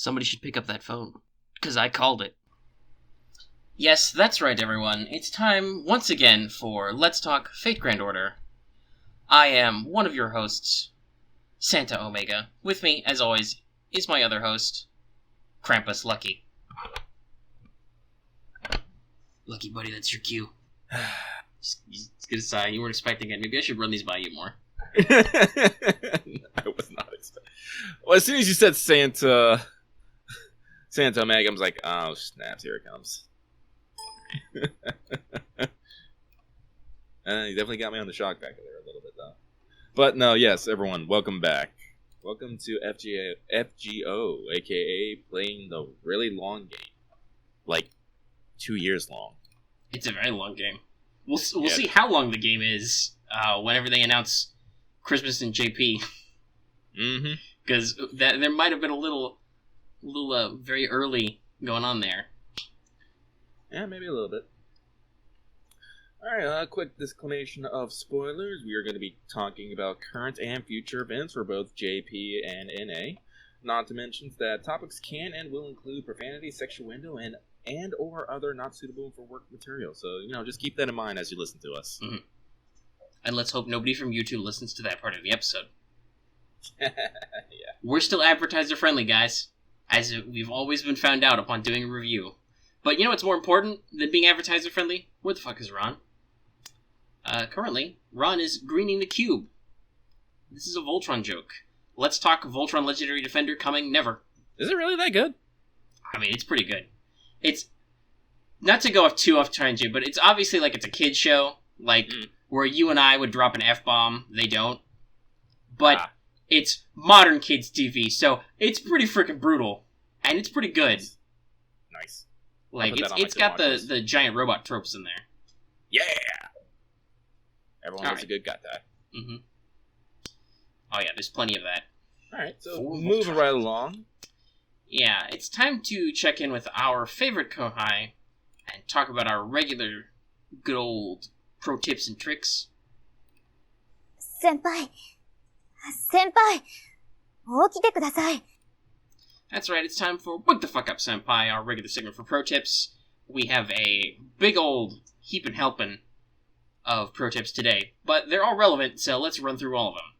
Somebody should pick up that phone, because I called it. Yes, that's right, everyone. It's time, once again, for Let's Talk Fate Grand Order. I am one of your hosts, Santa Omega. With me, as always, is my other host, Krampus Lucky. Lucky buddy, that's your cue. Just gonna sigh. You weren't expecting it. Maybe I should run these by you more. I was not expecting. Well, as soon as you said Santa Omega, I was like, oh snaps, here it comes. You definitely got me on the shock factor there a little bit, though. But no, yes, everyone, welcome back. Welcome to FGO, aka playing the really long game, like 2 years long. It's a very long game. We'll see how long the game is whenever they announce Christmas in JP. Mm-hmm. Because there might have been a little very early going on there. Yeah, maybe a little bit. Alright, quick disclamation of spoilers. We are going to be talking about current and future events for both JP and NA. Not to mention that topics can and will include profanity, sexual window, and or other not suitable for work material. So, just keep that in mind as you listen to us. Mm-hmm. And let's hope nobody from YouTube listens to that part of the episode. Yeah. We're still advertiser friendly, guys, as we've always been found out upon doing a review. But you know what's more important than being advertiser friendly? Where the fuck is Ron? Currently, Ron is greening the cube. This is a Voltron joke. Let's talk Voltron Legendary Defender coming never. Is it really that good? I mean, it's pretty good. It's not to go off tangent, but it's obviously like it's a kid show, where you and I would drop an F-bomb. They don't. But it's modern kids TV, so it's pretty freaking brutal, and it's pretty good. Nice. Like it's got the giant robot tropes in there. Yeah. Everyone loves a good gut die. Mm-hmm. Oh yeah, there's plenty of that. All right, so moving right along. Yeah, it's time to check in with our favorite Kohai and talk about our regular, good old pro tips and tricks. Senpai, 起きてください. That's right, it's time for Wake the Fuck Up Senpai, our regular segment for pro tips. We have a big old heapin' helpin' of pro tips today, but they're all relevant, so let's run through all of them.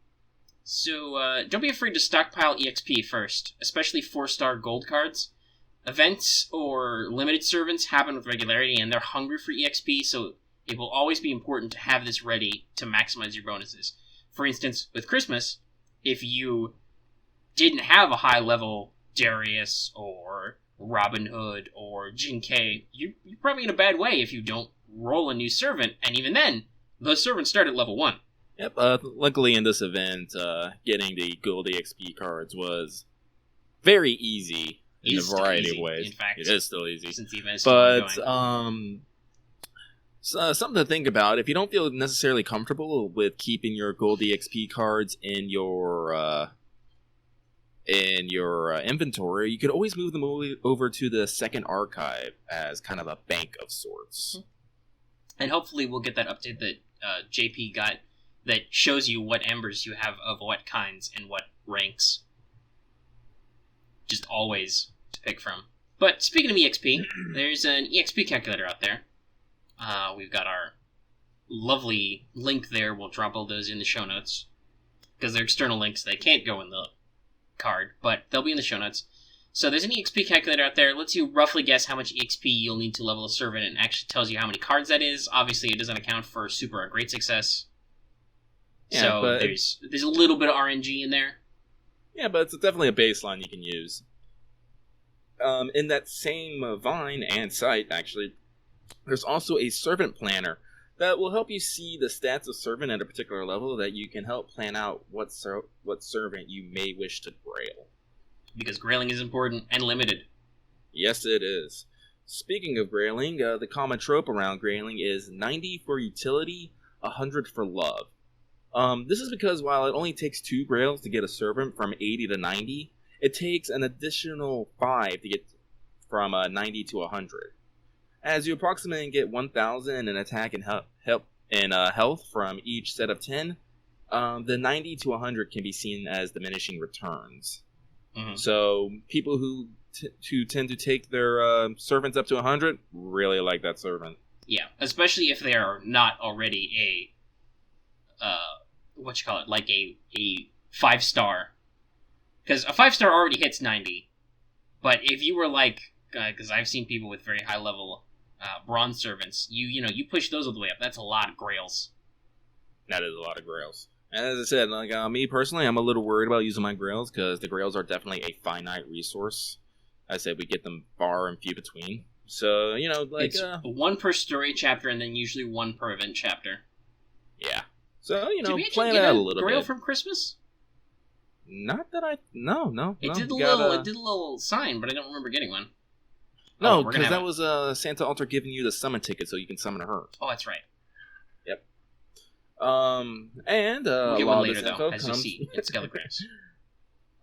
So, don't be afraid to stockpile EXP first, especially 4-star gold cards. Events or limited servants happen with regularity, and they're hungry for EXP, so it will always be important to have this ready to maximize your bonuses. For instance, with Christmas, if you didn't have a high-level Darius or Robin Hood or Jinkei, you're probably in a bad way if you don't roll a new servant, and even then, those servants start at level 1. Yep, luckily in this event, getting the gold EXP cards was very easy in a variety of ways. In fact, it is still easy. Since the event is still going. Something to think about, if you don't feel necessarily comfortable with keeping your gold EXP cards in your inventory, you could always move them over to the second archive as kind of a bank of sorts. And hopefully we'll get that update that JP got that shows you what embers you have of what kinds and what ranks. Just always to pick from. But speaking of EXP, there's an EXP calculator out there. We've got our lovely link there. We'll drop all those in the show notes. Because they're external links. They can't go in the card, but they'll be in the show notes. So there's an EXP calculator out there. It lets you roughly guess how much EXP you'll need to level a servant, and actually tells you how many cards that is. Obviously, it doesn't account for super or great success. Yeah, so there's a little bit of RNG in there. Yeah, but it's definitely a baseline you can use. In that same Vine and site, actually, there's also a servant planner that will help you see the stats of servant at a particular level that you can help plan out what servant you may wish to grail. Because grailing is important and limited. Yes, it is. Speaking of grailing, the common trope around grailing is 90 for utility, 100 for love. This is because while it only takes 2 grails to get a servant from 80 to 90, it takes an additional 5 to get from 90 to 100. As you approximately get 1,000 in attack and health from each set of 10, the 90 to 100 can be seen as diminishing returns. Mm-hmm. So people who tend to take their servants up to 100 really like that servant. Yeah, especially if they are not already like a 5-star. Because a 5-star already hits 90. But if you were like, because I've seen people with very high level bronze servants, you push those all the way up. That's a lot of grails. That is a lot of grails. And as I said, like me personally, I'm a little worried about using my grails because the grails are definitely a finite resource. I said we get them far and few between. So, like... It's one per story chapter and then usually one per event chapter. Yeah. So, Did we plan get it out a a little grail bit. from Christmas? Not that I... No. It did a little sign, but I don't remember getting one. No, because that was Santa Altar giving you the summon ticket so you can summon her. Oh, that's right. Yep. And we'll get a one lot later, of this though, info as comes... you see in Skeletons.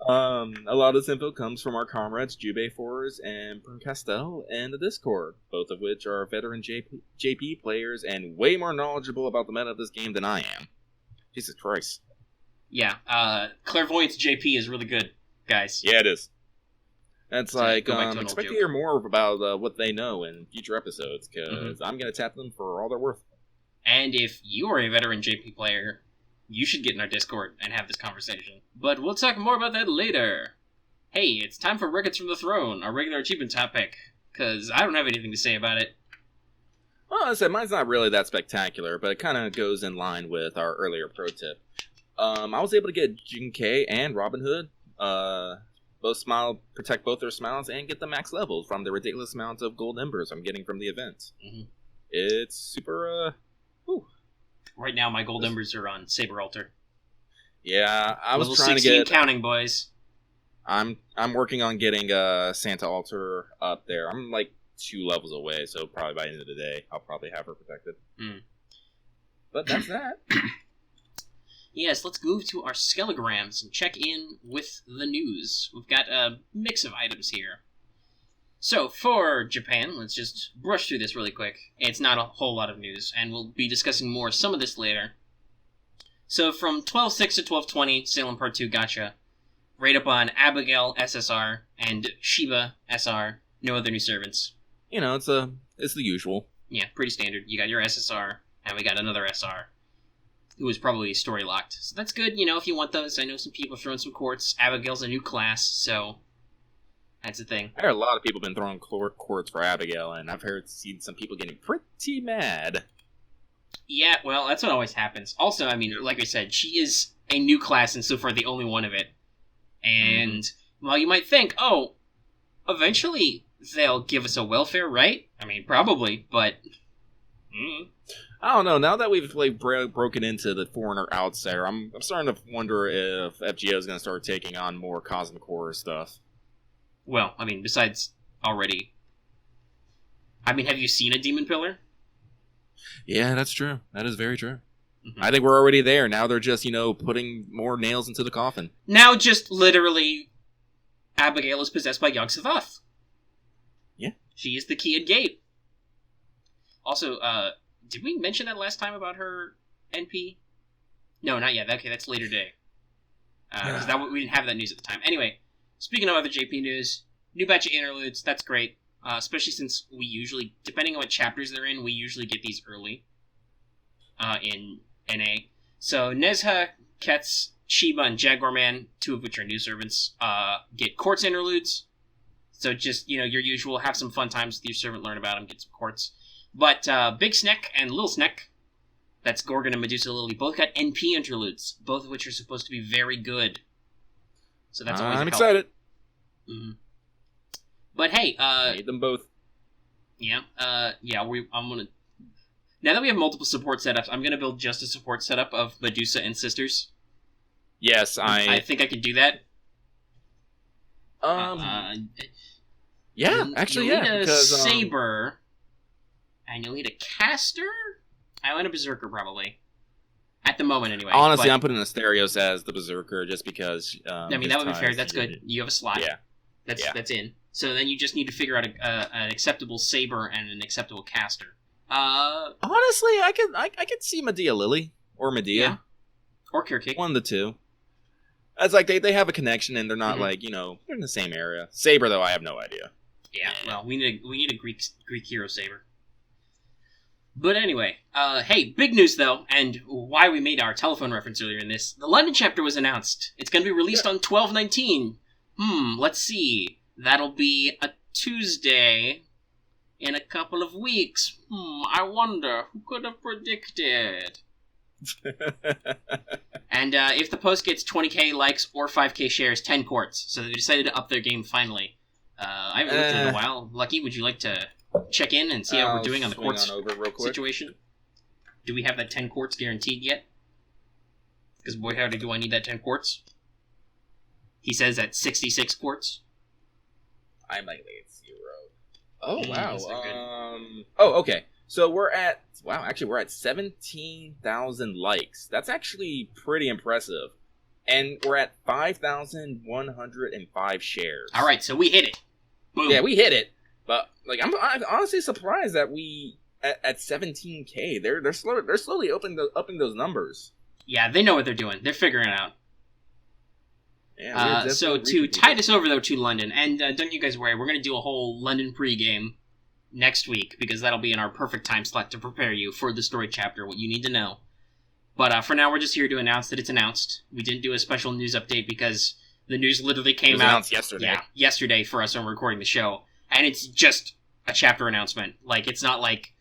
A lot of this info comes from our comrades Jubei Force and Castel in the Discord, both of which are veteran JP players and way more knowledgeable about the meta of this game than I am. Jesus Christ. Yeah, Clairvoyance JP is really good, guys. Yeah, it is. That's So, like, go back to an expect old to hear more about what they know in future episodes, because Mm-hmm. I'm going to tap them for all they're worth. And if you are a veteran JP player, you should get in our Discord and have this conversation. But we'll talk more about that later. Hey, it's time for Records from the Throne, our regular achievement topic, because I don't have anything to say about it. Well, as I said, mine's not really that spectacular, but it kind of goes in line with our earlier pro tip. I was able to get Jinkei and Robin Hood, protect both their smiles, and get the max levels from the ridiculous amount of gold embers I'm getting from the event. Mm-hmm. It's super, Right now, my gold embers are on Saber Altar. Yeah, I was Level trying to 16 get... counting, boys. I'm working on getting Santa Altar up there. I'm like 2 levels away, so probably by the end of the day, I'll probably have her protected. Mm. But that's that. Yes, let's move to our Skelograms and check in with the news. We've got a mix of items here. So, for Japan, let's just brush through this really quick. It's not a whole lot of news, and we'll be discussing some of this later. So, from 12.6 to 12.20, Salem Part 2 Gacha. Right up on Abigail SSR and Shiba SR. No other new servants. It's the usual. Yeah, pretty standard. You got your SSR, and we got another SR, who is probably story locked. So that's good, if you want those. I know some people are throwing some quartz. Abigail's a new class, so that's the thing. I heard a lot of people have been throwing quartz for Abigail, and I've seen some people getting pretty mad. Yeah, well, that's what always happens. Also, like I said, she is a new class, and so far the only one of it. And, while you might think, eventually they'll give us a welfare, right? Probably, but... I don't know. Now that we've broken into the foreigner outsider, I'm starting to wonder if FGO is going to start taking on more Cosmic Horror stuff. Well, besides already... have you seen a Demon Pillar? Yeah, that's true. That is very true. Mm-hmm. I think we're already there. Now they're just, putting more nails into the coffin. Now just literally Abigail is possessed by Yog-Sothoth. Yeah. She is the key at gate. Also, did we mention that last time about her NP? No, not yet. Okay, that's later today. Because we didn't have that news at the time. Anyway, speaking of other JP news, new batch of interludes. That's great. Especially since we usually, depending on what chapters they're in, we usually get these early. In NA. So Nezha, Ketz, Chiba, and Jaguar Man, 2 of which are new servants, get quartz interludes. So just, your usual, have some fun times with your servant, learn about them, get some quartz. But Big Snek and Little Snek, that's Gorgon and Medusa Lily, both got NP interludes, both of which are supposed to be very good. So that's always I'm a help. excited. Mm-hmm. But hey, Need them both. Yeah, I'm gonna... Now that we have multiple support setups, I'm gonna build just a support setup of Medusa and Sisters. Yes, I think I can do that. Yeah, actually, yeah. You'll need a because, Saber, and you'll need a Caster? I want a Berserker, probably. At the moment, anyway. Honestly, but, I'm putting Asterios as the Berserker just because... that would be fair. That's good. You have a slot. Yeah. That's in. So then you just need to figure out an acceptable Saber and an acceptable Caster. Honestly, I could see Medea Lily or Medea. Yeah. Or Kirkik. One of the two. It's like they have a connection and they're not Mhm. like, they're in the same area. Saber, though, I have no idea. Yeah, well, we need a Greek hero saber. But anyway, hey, big news though, and why we made our telephone reference earlier in this. The London chapter was announced. It's going to be released on 12/19. Let's see. That'll be a Tuesday in a couple of weeks. I wonder, who could have predicted? And if the post gets 20k likes or 5k shares, 10 quarts. So they decided to up their game finally. I haven't looked at it in a while. Lucky, would you like to check in and see how we're doing on the quartz situation? Do we have that 10 quarts guaranteed yet? Because boy howdy do I need that 10 quarts. He says at 66 quarts. I'm like at 0. Oh, wow. Good. Okay. So we're at 17,000 likes. That's actually pretty impressive. And we're at 5,105 shares. All right, so we hit it. Boom. Yeah, we hit it. But like, I'm honestly surprised that we at 17k. They're slowly upping those numbers. Yeah, they know what they're doing. They're figuring it out. Yeah. So to tide us over though to London, and don't you guys worry, we're going to do a whole London pregame next week because that'll be in our perfect time slot to prepare you for the story chapter, what you need to know. But for now, we're just here to announce that it's announced. We didn't do a special news update because the news literally came out announced yesterday. Yeah, yesterday for us when we're recording the show, and it's just a chapter announcement. Like, it's not like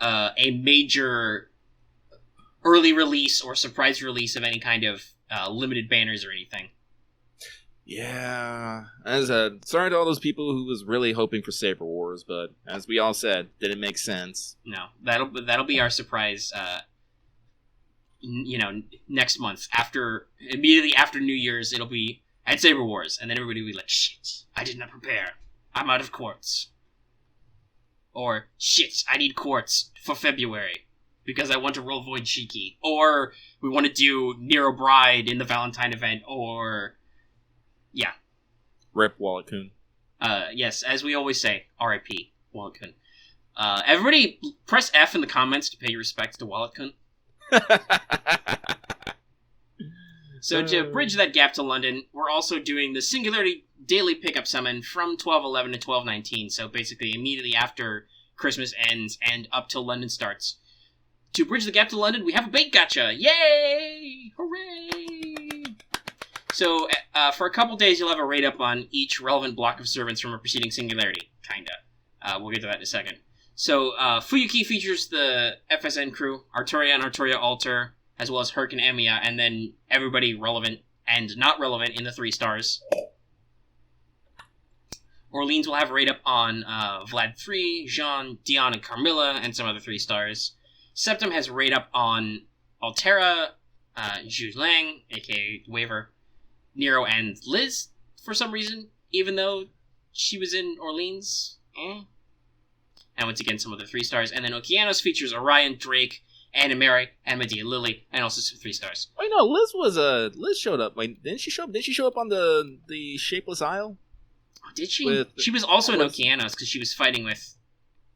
a major early release or surprise release of any kind of limited banners or anything. Yeah, sorry to all those people who was really hoping for Saber Wars, but as we all said, didn't make sense. No, that'll be our surprise. Next month immediately after New Year's, it'll be at Saber Wars, and then everybody will be like, "Shit, I did not prepare. I'm out of quartz." Or, "Shit, I need quartz for February because I want to roll Void Shiki." Or, "We want to do Nero Bride in the Valentine event." Or, yeah. Rip Wallet-kun. Yes, as we always say, R.I.P. Wallet-kun. Everybody press F in the comments to pay your respects to Wallet-kun. So to bridge that gap to London, we're also doing the Singularity Daily Pickup Summon from 12/11 to 12/19, so basically immediately after Christmas ends and up till London starts. To bridge the gap to London, we have a bait gacha! Yay! Hooray! So for a couple days, you'll have a rate up on each relevant block of servants from a preceding Singularity. Kinda. We'll get to that in a second. So, Fuyuki features the FSN crew, Arturia and Arturia Alter, as well as Herc and Emiya, and then everybody relevant and not relevant in the 3 stars. Orleans will have a rate up on Vlad 3, Jean, Dion, and Carmilla, and some other 3 stars. Septim has a rate up on Altera, Zhu Lang, aka Waver, Nero, and Liz, for some reason, even though she was in Orleans. And once again, some other 3 stars. And then Okeanos features Orion, Drake, Anna Mary, and Medea Lily, and also some 3 stars. Wait, no, Liz showed up. Wait, didn't she show up? Didn't she show up on the Shapeless Isle? Oh, did she? She was also in Okeanos because she was fighting with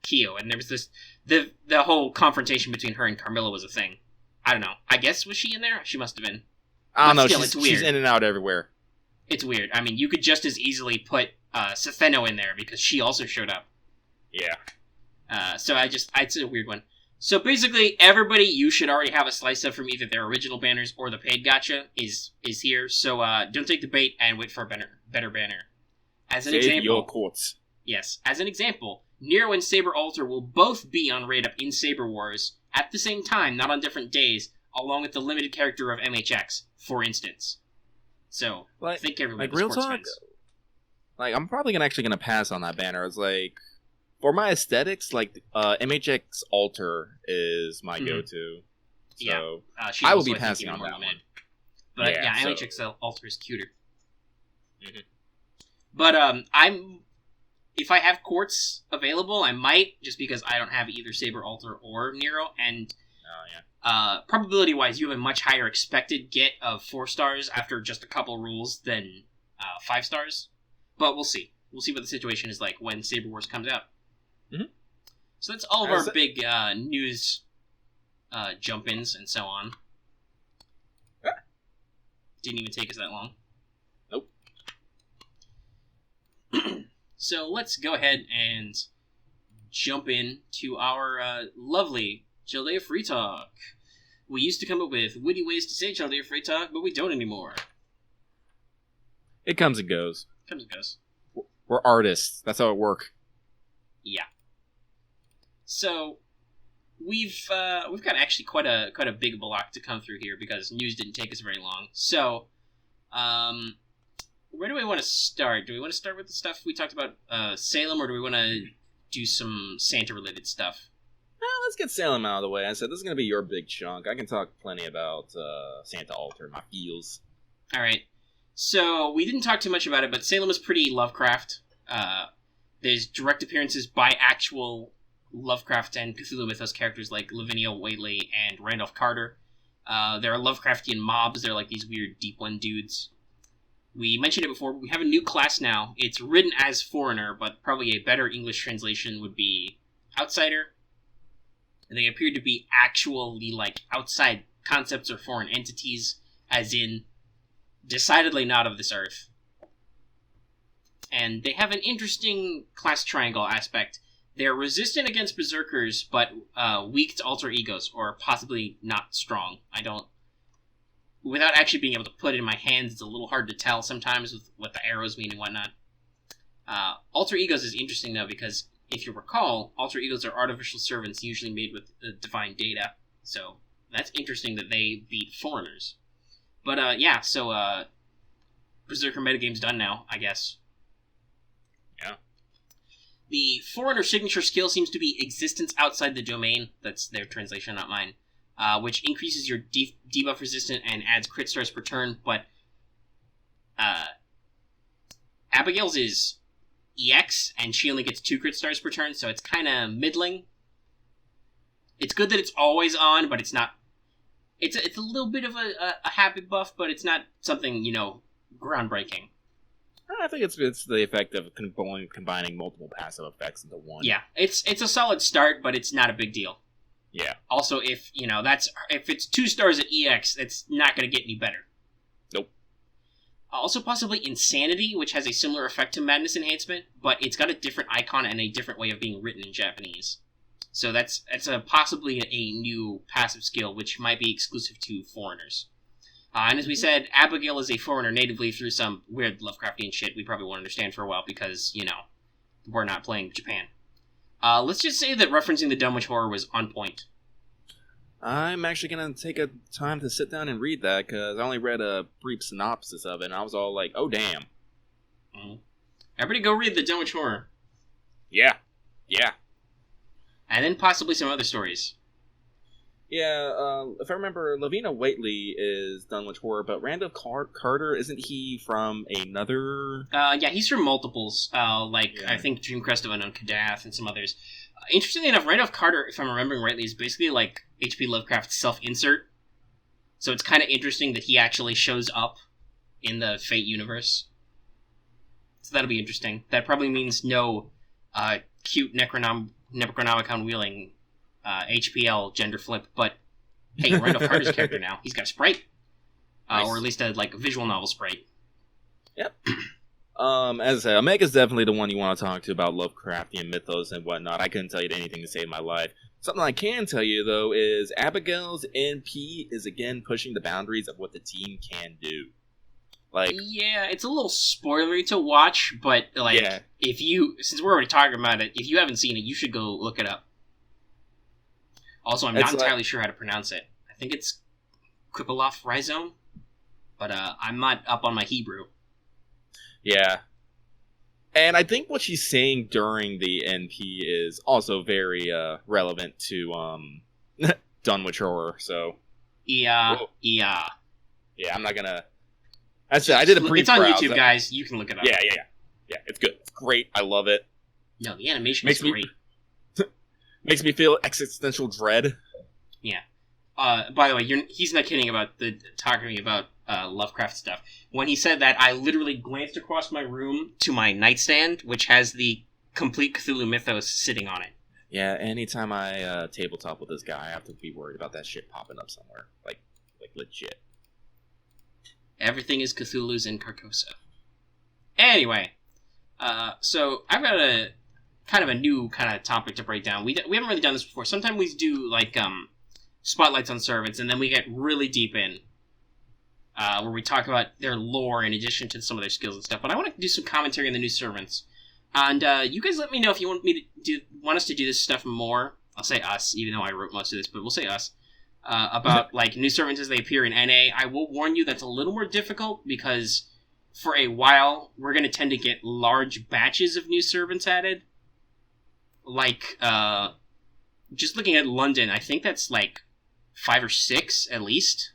Kyo, and there was this the whole confrontation between her and Carmilla was a thing. I don't know. I guess was she in there? She must have been. I don't know. Still, it's weird. She's in and out everywhere. It's weird. I mean, you could just as easily put Setheno in there because she also showed up. Yeah. So it's a weird one. So basically, everybody you should already have a slice of from either their original banners or the paid gacha is here. So don't take the bait and wait for a better banner. As an example, your quartz. Yes, as an example, Nero and Saber Alter will both be on rate up in Saber Wars at the same time, not on different days, along with the limited character of MHX, for instance. So I think everybody real talk. Like, I'm probably gonna pass on that banner. It's like, for my aesthetics, like, MHX Alter is my go-to. So yeah. I will be passing on that one. But yeah, MHX Alter is cuter. Mm-hmm. But if I have quartz available, I might, just because I don't have either Saber Alter or Nero, and probability-wise, you have a much higher expected get of 4 stars after just a couple rules than 5 stars. But we'll see. We'll see what the situation is like when Saber Wars comes out. Mm-hmm. So that's all of our big news jump-ins and so on. Didn't even take us that long. Nope. So let's go ahead and jump in to our lovely Chaldea Free Talk. We used to come up with witty ways to say Chaldea Free Talk, but we don't anymore. It comes and goes. Comes and goes. We're artists. That's how it works. Yeah. So we've got actually quite a big block to come through here because news didn't take us very long. So, where do we want to start? Do we want to start with the stuff we talked about Salem, or do we want to do some Santa related stuff? Let's get Salem out of the way. I said this is gonna be your big chunk. I can talk plenty about Santa Altar, my feels. All right. So we didn't talk too much about it, but Salem is pretty Lovecraft. There's direct appearances by actual Lovecraft and Cthulhu Mythos characters like Lavinia Whately and Randolph Carter. There are Lovecraftian mobs. They're like these weird Deep One dudes. We mentioned it before, but we have a new class now. It's written as Foreigner, but probably a better English translation would be Outsider. And they appear to be actually like outside concepts or foreign entities, as in decidedly not of this earth. And they have an interesting class triangle aspect. They're resistant against berserkers, but weak to alter egos, or possibly not strong. Without actually being able to put it in my hands, it's a little hard to tell sometimes with what the arrows mean and whatnot. Alter egos is interesting, though, because if you recall, alter egos are artificial servants usually made with divine data. So that's interesting that they beat foreigners. But so Berserker metagame's done now, I guess. Yeah. The Foreigner signature skill seems to be existence outside the domain. That's their translation, not mine. Which increases your debuff resistance and adds crit stars per turn, but Abigail's is EX, and she only gets 2 crit stars per turn, so it's kind of middling. It's good that it's always on, but it's not... It's a little bit of a habit buff, but it's not something, groundbreaking. I think it's the effect of combining multiple passive effects into one. Yeah, it's a solid start, but it's not a big deal. Yeah. Also, if it's 2 stars at EX, it's not going to get any better. Nope. Also, possibly Insanity, which has a similar effect to Madness Enhancement, but it's got a different icon and a different way of being written in Japanese. So that's possibly a new passive skill, which might be exclusive to foreigners. And as we said, Abigail is a foreigner natively through some weird Lovecraftian shit we probably won't understand for a while because, we're not playing Japan. Let's just say that referencing the Dunwich Horror was on point. I'm actually going to take a time to sit down and read that, because I only read a brief synopsis of it, and I was all like, oh, damn. Mm-hmm. Everybody go read the Dunwich Horror. Yeah. And then possibly some other stories. Yeah, if I remember, Lavinia Whately is Dunwich Horror, but Randolph Carter, isn't he from another... Yeah, he's from multiples, I think Dreamcrest of Unknown Kadath and some others. Interestingly enough, Randolph Carter, if I'm remembering rightly, is basically like H.P. Lovecraft's self-insert. So it's kind of interesting that he actually shows up in the Fate universe. So that'll be interesting. That probably means no cute Necronomicon-wielding HPL gender flip, but hey, Randolph Carter's character now. He's got a sprite. Nice. Or at least a visual novel sprite. Yep. As I said, Omega's definitely the one you want to talk to about Lovecraftian mythos and whatnot. I couldn't tell you anything to save my life. Something I can tell you, though, is Abigail's NP is again pushing the boundaries of what the team can do. Yeah, it's a little spoilery to watch, but since we're already talking about it, if you haven't seen it, you should go look it up. Also, I'm not entirely sure how to pronounce it. I think it's Kripaloff Rhizome, but I'm not up on my Hebrew. Yeah. And I think what she's saying during the NP is also very relevant to Dunwich Horror, so... Yeah, I'm not gonna... I did a brief It's on browse. YouTube, guys. You can look it up. Yeah, it's good. It's great. I love it. No, the animation is great. Makes me feel existential dread. Yeah. By the way, he's not kidding about talking about Lovecraft stuff. When he said that, I literally glanced across my room to my nightstand, which has the complete Cthulhu Mythos sitting on it. Yeah, anytime I tabletop with this guy, I have to be worried about that shit popping up somewhere. Like legit. Everything is Cthulhu's in Carcosa. Anyway, so I've got a kind of a new kind of topic to break down. We haven't really done this before. Sometimes we do like spotlights on servants, and then we get really deep in where we talk about their lore in addition to some of their skills and stuff. But I want to do some commentary on the new servants, and you guys let me know if you want us to do this stuff more. I'll say us, even though I wrote most of this, but we'll say us. About like new servants as they appear in NA. I will warn you that's a little more difficult because for a while we're going to tend to get large batches of new servants added. Like, just looking at London, I think that's like 5 or 6 at least.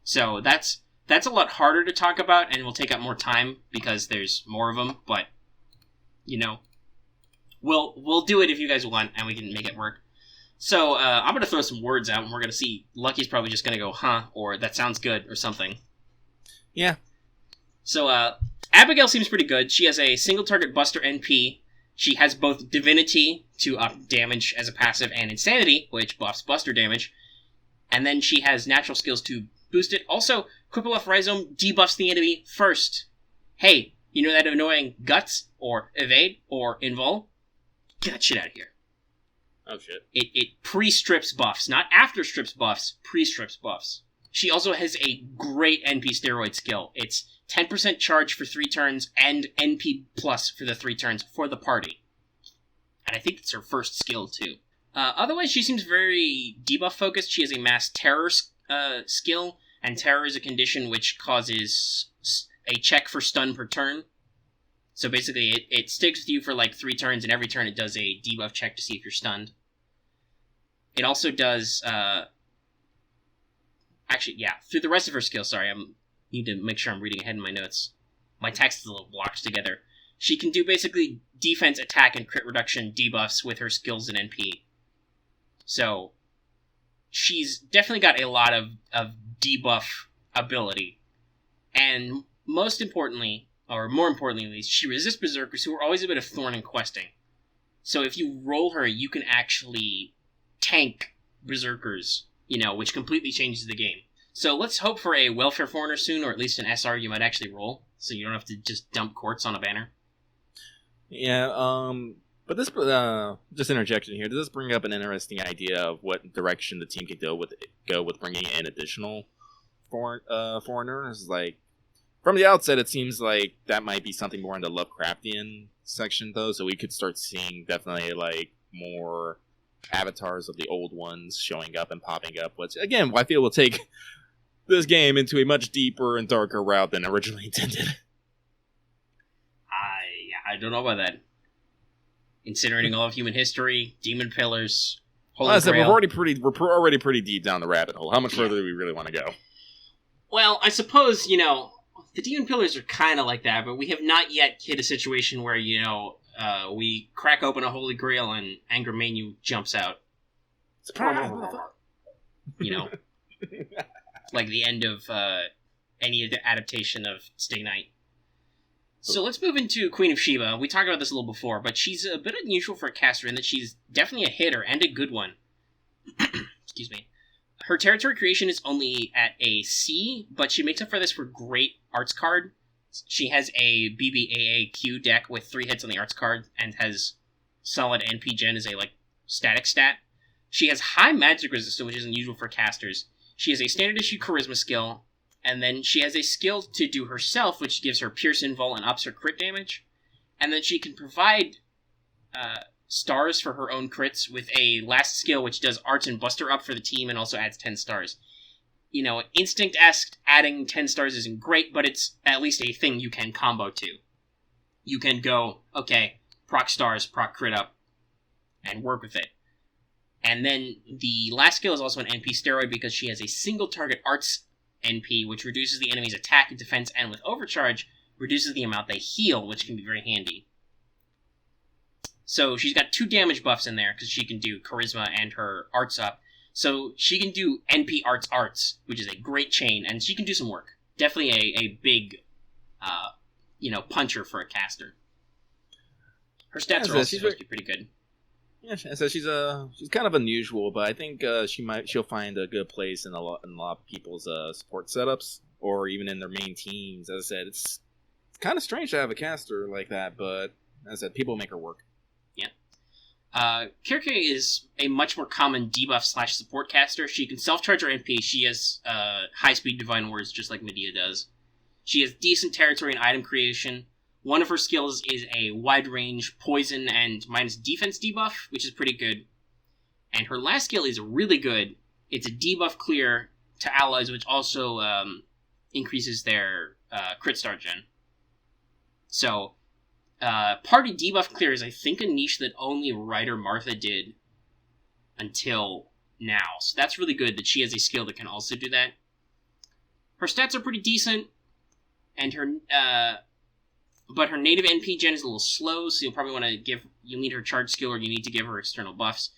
So that's a lot harder to talk about and will take up more time because there's more of them. But you know, we'll do it if you guys want and we can make it work. So, I'm going to throw some words out, and we're going to see. Lucky's probably just going to go, huh, or that sounds good, or something. Yeah. So, Abigail seems pretty good. She has a single-target Buster NP. She has both Divinity to up damage as a passive, and Insanity, which buffs Buster damage. And then she has natural skills to boost it. Also, Quippleoff Rhizome debuffs the enemy first. Hey, you know that annoying Guts, or Evade, or Invul? Get that shit out of here. Oh, shit. It pre-strips buffs, not after-strips buffs, pre-strips buffs. She also has a great NP steroid skill. It's 10% charge for 3 turns and NP plus for the 3 turns for the party. And I think it's her first skill, too. Otherwise, she seems very debuff-focused. She has a mass terror skill, and terror is a condition which causes a check for stun per turn. So basically, it sticks with you for like 3 turns, and every turn it does a debuff check to see if you're stunned. It also does, through the rest of her skills, sorry, I need to make sure I'm reading ahead in my notes. My text is a little blocked together. She can do basically defense, attack, and crit reduction debuffs with her skills and NP. So, she's definitely got a lot of debuff ability. And most importantly, or more importantly at least, she resists Berserkers who are always a bit of thorn in questing. So if you roll her, you can actually tank Berserkers, which completely changes the game. So let's hope for a Welfare Foreigner soon, or at least an SR you might actually roll, so you don't have to just dump quartz on a banner. Yeah, but this, just interjection here, does this bring up an interesting idea of what direction the team can go with bringing in additional foreigners? Like, from the outset, it seems like that might be something more in the Lovecraftian section, though, so we could start seeing definitely, like, more avatars of the old ones showing up and popping up, which, again, I feel will take this game into a much deeper and darker route than originally intended. I don't know about that. Incinerating all of human history, demon pillars, holy Well, grail. we're already pretty deep down the rabbit hole. How much further do we really want to go? Well, I suppose, the demon pillars are kind of like that, but we have not yet hit a situation where, we crack open a holy grail and Anger Manu jumps out. Like the end of any adaptation of Stay Night. So let's move into Queen of Sheba. We talked about this a little before, but she's a bit unusual for a caster in that she's definitely a hitter and a good one. Excuse me. Her territory creation is only at a C, but she makes up for this for great arts card. She has a BBAAQ deck with 3 hits on the arts card and has solid NP gen as a static stat. She has high magic resistance, which is unusual for casters. She has a standard issue charisma skill, and then she has a skill to do herself, which gives her Pierce Invul and ups her crit damage. And then she can provide stars for her own crits with a last skill, which does arts and buster up for the team and also adds 10 stars. Instinct-esque adding 10 stars isn't great, but it's at least a thing you can combo to. You can go, okay, proc stars, proc crit up, and work with it. And then the last skill is also an NP steroid because she has a single target arts NP, which reduces the enemy's attack and defense, and with overcharge, reduces the amount they heal, which can be very handy. So she's got 2 damage buffs in there, because she can do charisma and her arts up. So she can do NP arts, which is a great chain, and she can do some work. Definitely a big, puncher for a caster. Her stats are also supposed to be pretty good. Yeah, so she's kind of unusual, but I think she'll find a good place in a lot of people's support setups. or even in their main teams. As I said, it's kind of strange to have a caster like that, but as I said, people make her work. Kirke is a much more common debuff/support caster. She can self-charge her NP. She has high-speed Divine Words, just like Medea does. She has decent territory and item creation. One of her skills is a wide-range poison and minus defense debuff, which is pretty good. And her last skill is really good. It's a debuff clear to allies, which also increases their crit start gen. So... party debuff clear is, I think, a niche that only Ryder Martha did until now. So that's really good that she has a skill that can also do that. Her stats are pretty decent, and but her native NP gen is a little slow, so you'll probably want to you'll need her charge skill or you need to give her external buffs.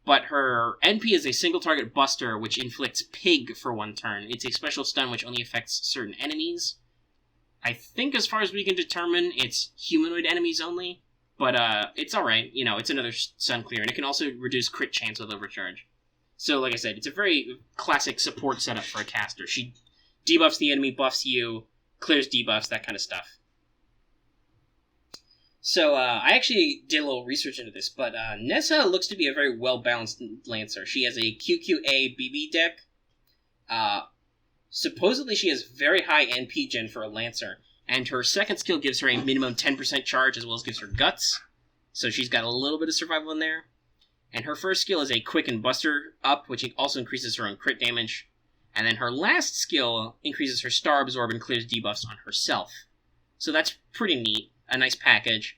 But her NP is a single target buster, which inflicts Pig for 1 turn. It's a special stun which only affects certain enemies. I think, as far as we can determine, it's humanoid enemies only, but it's alright. You know, it's another sun clear, and it can also reduce crit chance with overcharge. So, like I said, it's a very classic support setup for a caster. She debuffs the enemy, buffs you, clears debuffs, that kind of stuff. So, I actually did a little research into this, but Nessa looks to be a very well-balanced Lancer. She has a QQA BB deck. Supposedly she has very high NP gen for a Lancer, and her second skill gives her a minimum 10% charge as well as gives her guts, so she's got a little bit of survival in there. And her first skill is a Quicken Buster up, which also increases her own crit damage. And then her last skill increases her Star Absorb and clears debuffs on herself. So that's pretty neat, a nice package.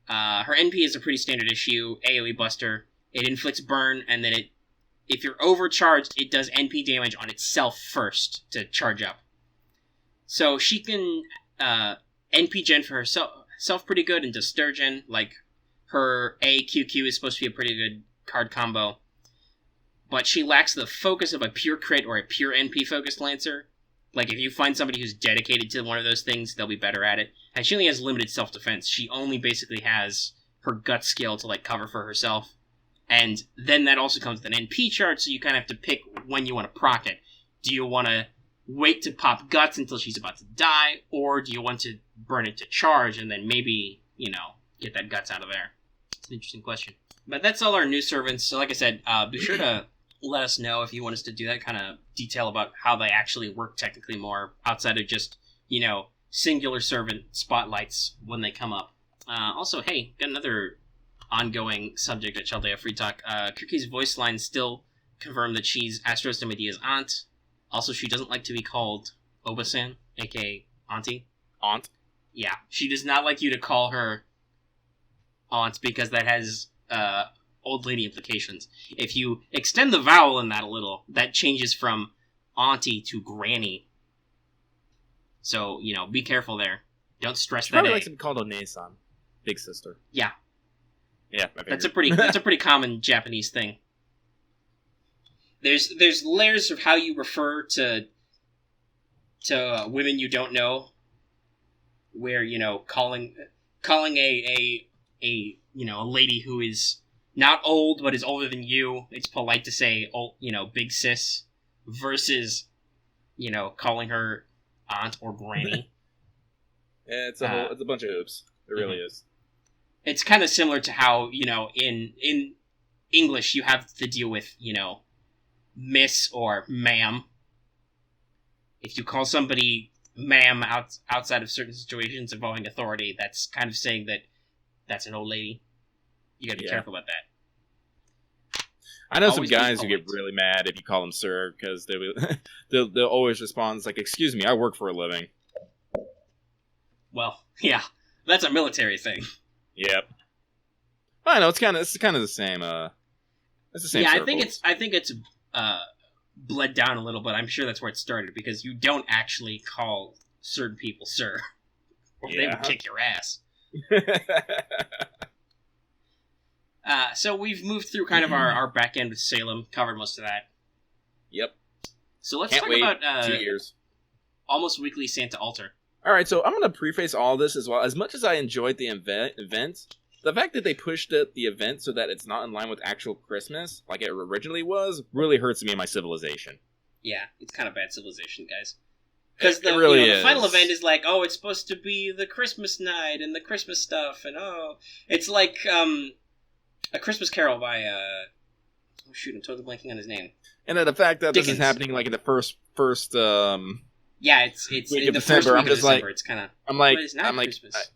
Her NP is a pretty standard issue, AoE Buster. It inflicts burn, and then if you're overcharged, it does NP damage on itself first to charge up. So she can NP gen for herself pretty good and does Sturgeon. Like, her AQQ is supposed to be a pretty good card combo. But she lacks the focus of a pure crit or a pure NP focused Lancer. Like, if you find somebody who's dedicated to one of those things, they'll be better at it. And she only has limited self-defense. She only basically has her gut skill to, like, cover for herself. And then that also comes with an NP charge, so you kind of have to pick when you want to proc it. Do you want to wait to pop guts until she's about to die, or do you want to burn it to charge and then maybe, get that guts out of there? It's an interesting question. But that's all our new servants, so like I said, be sure to let us know if you want us to do that kind of detail about how they actually work technically more, outside of just, singular servant spotlights when they come up. Also, hey, got another ongoing subject at Chaldea Free Talk. Kirky's voice line still confirmed that she's Astros and Medea's aunt. Also, she doesn't like to be called Obasan, aka Auntie. Aunt? Yeah, she does not like you to call her aunt because that has old lady implications. If you extend the vowel in that a little, that changes from auntie to granny. So, be careful there. Don't stress that. Probably likes to be called Onesan, big sister. Yeah. Yeah, that's a pretty common Japanese thing. There's layers of how you refer to women you don't know, where calling a lady who is not old but is older than you, it's polite to say big sis, versus calling her aunt or granny. Yeah, it's a bunch of hoops. It really is. It's kind of similar to how, in English you have to deal with, miss or ma'am. If you call somebody ma'am outside of certain situations involving authority, that's kind of saying that that's an old lady. You gotta be careful about that. I know some guys who get really mad if you call them sir, because they'll always respond like, "Excuse me, I work for a living." Well, yeah, that's a military thing. Yep. I know it's kind of the same. It's the same. Yeah, circles. I think it's bled down a little, but I'm sure that's where it started, because you don't actually call certain people sir, or they would kick your ass. So we've moved through kind of our back end with Salem, covered most of that. Yep. So let's talk about 2 years. Almost weekly Santa Altar. All right, so I'm going to preface all this as well. As much as I enjoyed the event, the fact that they pushed the event so that it's not in line with actual Christmas, like it originally was, really hurts me and my civilization. Yeah, it's kind of bad civilization, guys. Because It really the final is. event is like, oh, it's supposed to be the Christmas night and the Christmas stuff, and it's like A Christmas Carol by oh shoot, I'm totally blanking on his name. And then the fact that this Dickens. is happening like in the first Yeah, it's week in of the December, first week I'm of just December. like- It's kind of I'm like it's not I'm like Christmas.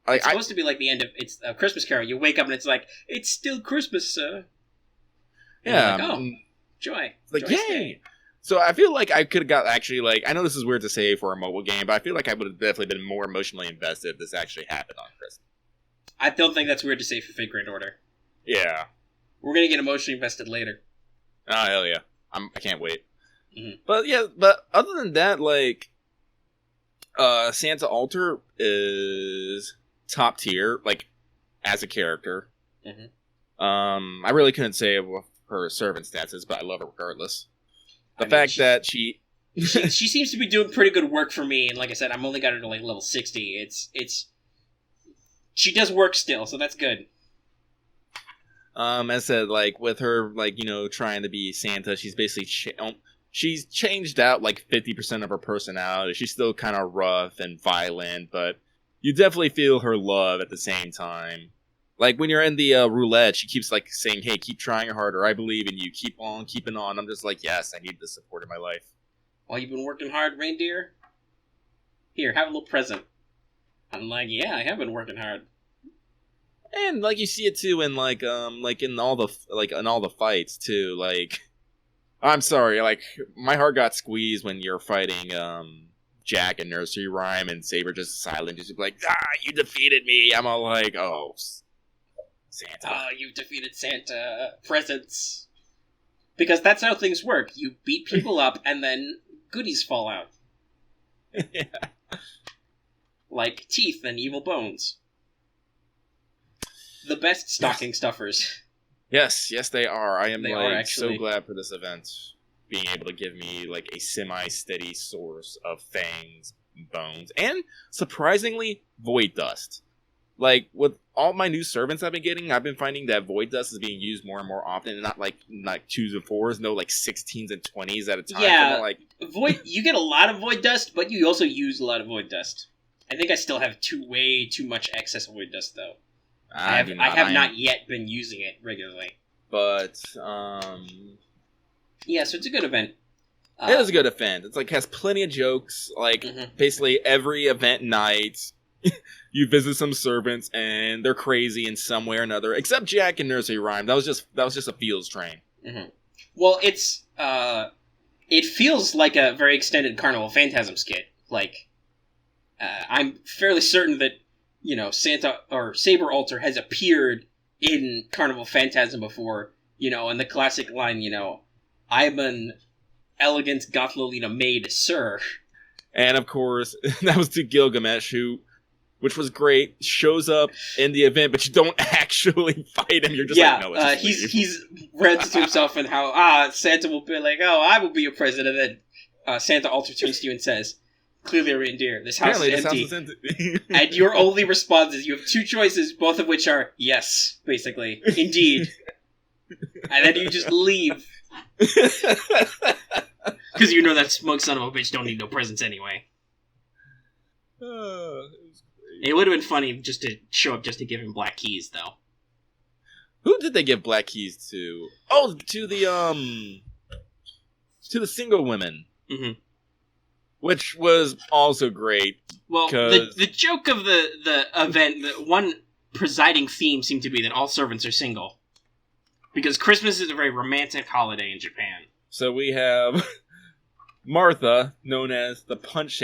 I It's supposed to be like the end of it's a Christmas Carol. You wake up and it's like it's still Christmas, sir. And yeah, you're like, oh, joy. like Joyous yay. day. So I feel like I could have got actually like I know this is weird to say for a mobile game, but I feel like I would have definitely been more emotionally invested if this actually happened on Christmas. I don't think that's weird to say for Fate Grand Order. Yeah. We're gonna get emotionally invested later. Oh hell yeah. I can't wait. Mhm. But yeah, but other than that, like Santa Alter is top tier, like as a character. Mhm. I really couldn't say what her servant stats is, but I love her regardless. The I mean, fact that she she seems to be doing pretty good work for me, and like I said, I'm only got her to like level 60. It's she does work still, so that's good. as I said, like with her, like trying to be Santa, she's basically she's changed out like 50% of her personality. She's still kind of rough and violent, but you definitely feel her love at the same time. Like when you're in the roulette, she keeps like saying, "Hey, keep trying harder. I believe in you. Keep on keeping on." I'm just like, yes, I need this support in my life. While you've been working hard, reindeer, here, have a little present. I'm like, yeah, I have been working hard. And like you see it too in like in all the fights too. Like, I'm sorry, like my heart got squeezed when you're fighting Jack and Nursery Rhyme and Saber just silent, just like, you defeated me. I'm all like, oh, Santa. Oh, you've defeated Santa. Presents. Because that's how things work. You beat people up, and then goodies fall out. Yeah. Like teeth and evil bones. The best stocking stuffers. Yes, they are. I am They are, like actually. so glad for this event being able to give me like a semi-steady source of fangs, bones, and surprisingly void dust. Like with all my new servants I've been getting, I've been finding that void dust is being used more and more often, and not like 2s and 4s, no like 16s and 20s at a time. Yeah. So like Void. You get a lot of void dust, but you also use a lot of void dust. I think I still have way too much excess void dust, though. I have not yet been using it regularly. But Yeah, so it's a good event. it is a good event. It's like has plenty of jokes. Like Mhm. basically every event night, you visit some servants and they're crazy in some way or another. Except Jack and Nursery Rhyme. That was just a Fields train. Mm-hmm. Well, it feels like a very extended Carnival Phantasm skit. Like, I'm fairly certain that Santa or Saber Alter has appeared in Carnival Phantasm before. And the classic line, I'm an elegant Gothlolina maid, sir. And of course, that was to Gilgamesh, which was great, shows up in the event, but you don't actually fight him. You're just like, no, let's just leave. he's rants to himself and how Santa will be like, oh, I will be your president. And then Santa Alter turns to you and says, clearly a reindeer. This house Apparently, is this empty. house is empty. And your only response is you have two choices, both of which are yes, basically. Indeed. And then you just leave. Because you know that smug son of a bitch don't need no presents anyway. It would have been funny just to show up just to give him black keys, though. Who did they give black keys to? Oh, to the single women. Mm-hmm. Which was also great. Well, 'Cause- the joke of the event, the one presiding theme seemed to be that all servants are single. Because Christmas is a very romantic holiday in Japan. So we have Martha, known as the Punch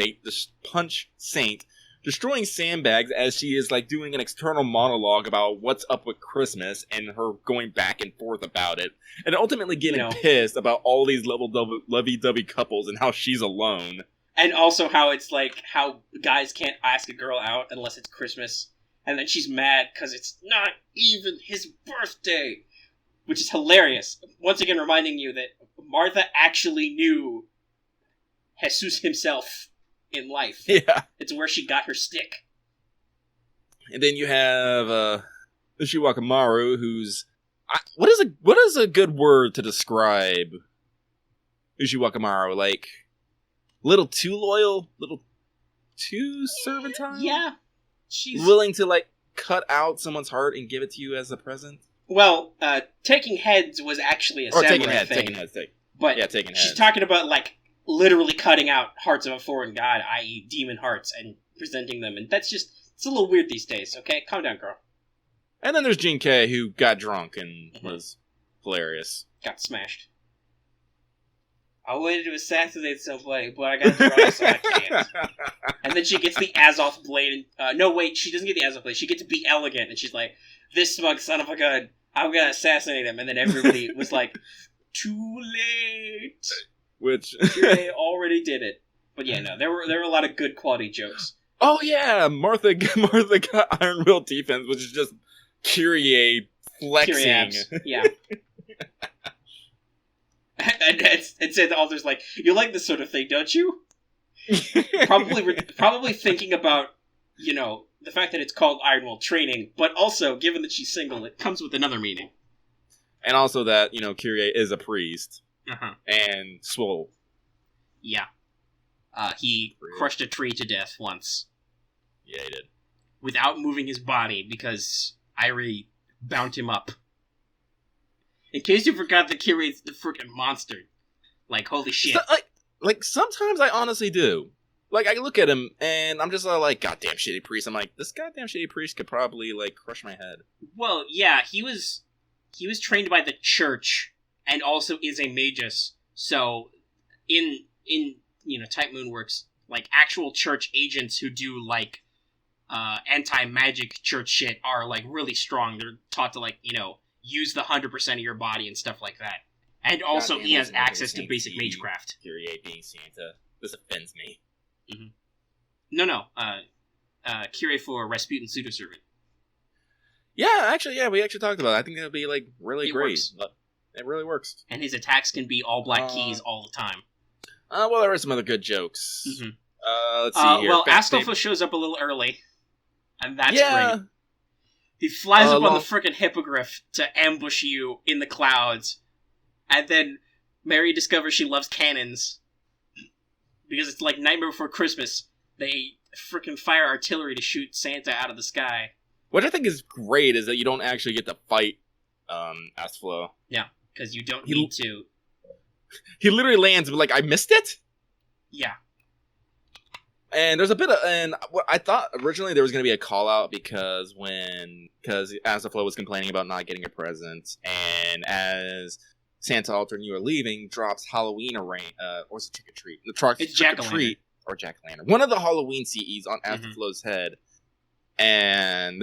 Saint, destroying sandbags as she is like doing an external monologue about what's up with Christmas and her going back and forth about it, and ultimately getting pissed about all these lovey-dovey couples and how she's alone. And also how it's like how guys can't ask a girl out unless it's Christmas, and then she's mad because it's not even his birthday, which is hilarious. Once again, reminding you that Martha actually knew Jesus himself in life. Yeah. It's where she got her stick. And then you have Ushiwakamaru, who's what is a good word to describe Ushiwakamaru? Like, little too loyal, little too servantine. Yeah, she's willing to like cut out someone's heart and give it to you as a present. Well, taking heads was actually a samurai taking heads, thing. Taking heads. She's talking about like literally cutting out hearts of a foreign god, i.e., demon hearts, and presenting them, and it's a little weird these days. Okay, calm down, girl. And then there's Jin Kei, who got drunk and was hilarious. Got smashed. I wanted to assassinate somebody, but I got drunk, so I can't. And then she gets the Azoth blade. No, wait, she doesn't get the Azoth blade. She gets to be elegant, and she's like, "This smug son of a gun, I'm gonna assassinate him." And then everybody was like, "Too late." Which they already did it. But yeah, no, there were a lot of good quality jokes. Oh yeah, Martha got Iron Will defense, which is just Kyrie flexing. Yeah. and said the author's like, "You like this sort of thing, don't you?" probably thinking about, the fact that it's called Iron Will training, but also, given that she's single, it comes with another meaning. And also that, Kyrie is a priest. Uh-huh. And swole. Yeah. He crushed a tree to death once. Yeah, he did. Without moving his body, because Irie bound him up. In case you forgot that Kyrie's the freaking monster. Like, holy shit. So, like, sometimes I honestly do. Like, I look at him, and I'm just like, goddamn shitty priest. I'm like, this goddamn shitty priest could probably, like, crush my head. Well, yeah, he was trained by the church, and also is a magus. So, in Type Moon works, like, actual church agents who do, like, anti-magic church shit are, like, really strong. They're taught to, like, use the 100% of your body and stuff like that. And also, goddamn, he has access to basic magecraft. Kyrie being Santa. This offends me. Mm-hmm. No. Kyrie for Rasputin pseudo-servant. Yeah, we actually talked about it. I think it'll be, like, really great. Works. It really works. And his attacks can be all black keys all the time. Well, there are some other good jokes. Mm-hmm. Let's see here. Well, Astolfo shows up a little early. And that's great. He flies up on the frickin' hippogriff to ambush you in the clouds. And then Mary discovers she loves cannons. Because it's like Nightmare Before Christmas. They frickin' fire artillery to shoot Santa out of the sky. What I think is great is that you don't actually get to fight Astolfo. Yeah, because you don't need to. He literally lands, but like, I missed it? Yeah. And there's a bit of, and I thought originally there was going to be a call out because Astolfo was complaining about not getting a present, and as Santa Alter and you are leaving, drops Halloween or is it trick or treat? It's jack-o'-lantern. Or jack-o'-lantern. One of the Halloween CEs on Astolfo's head, and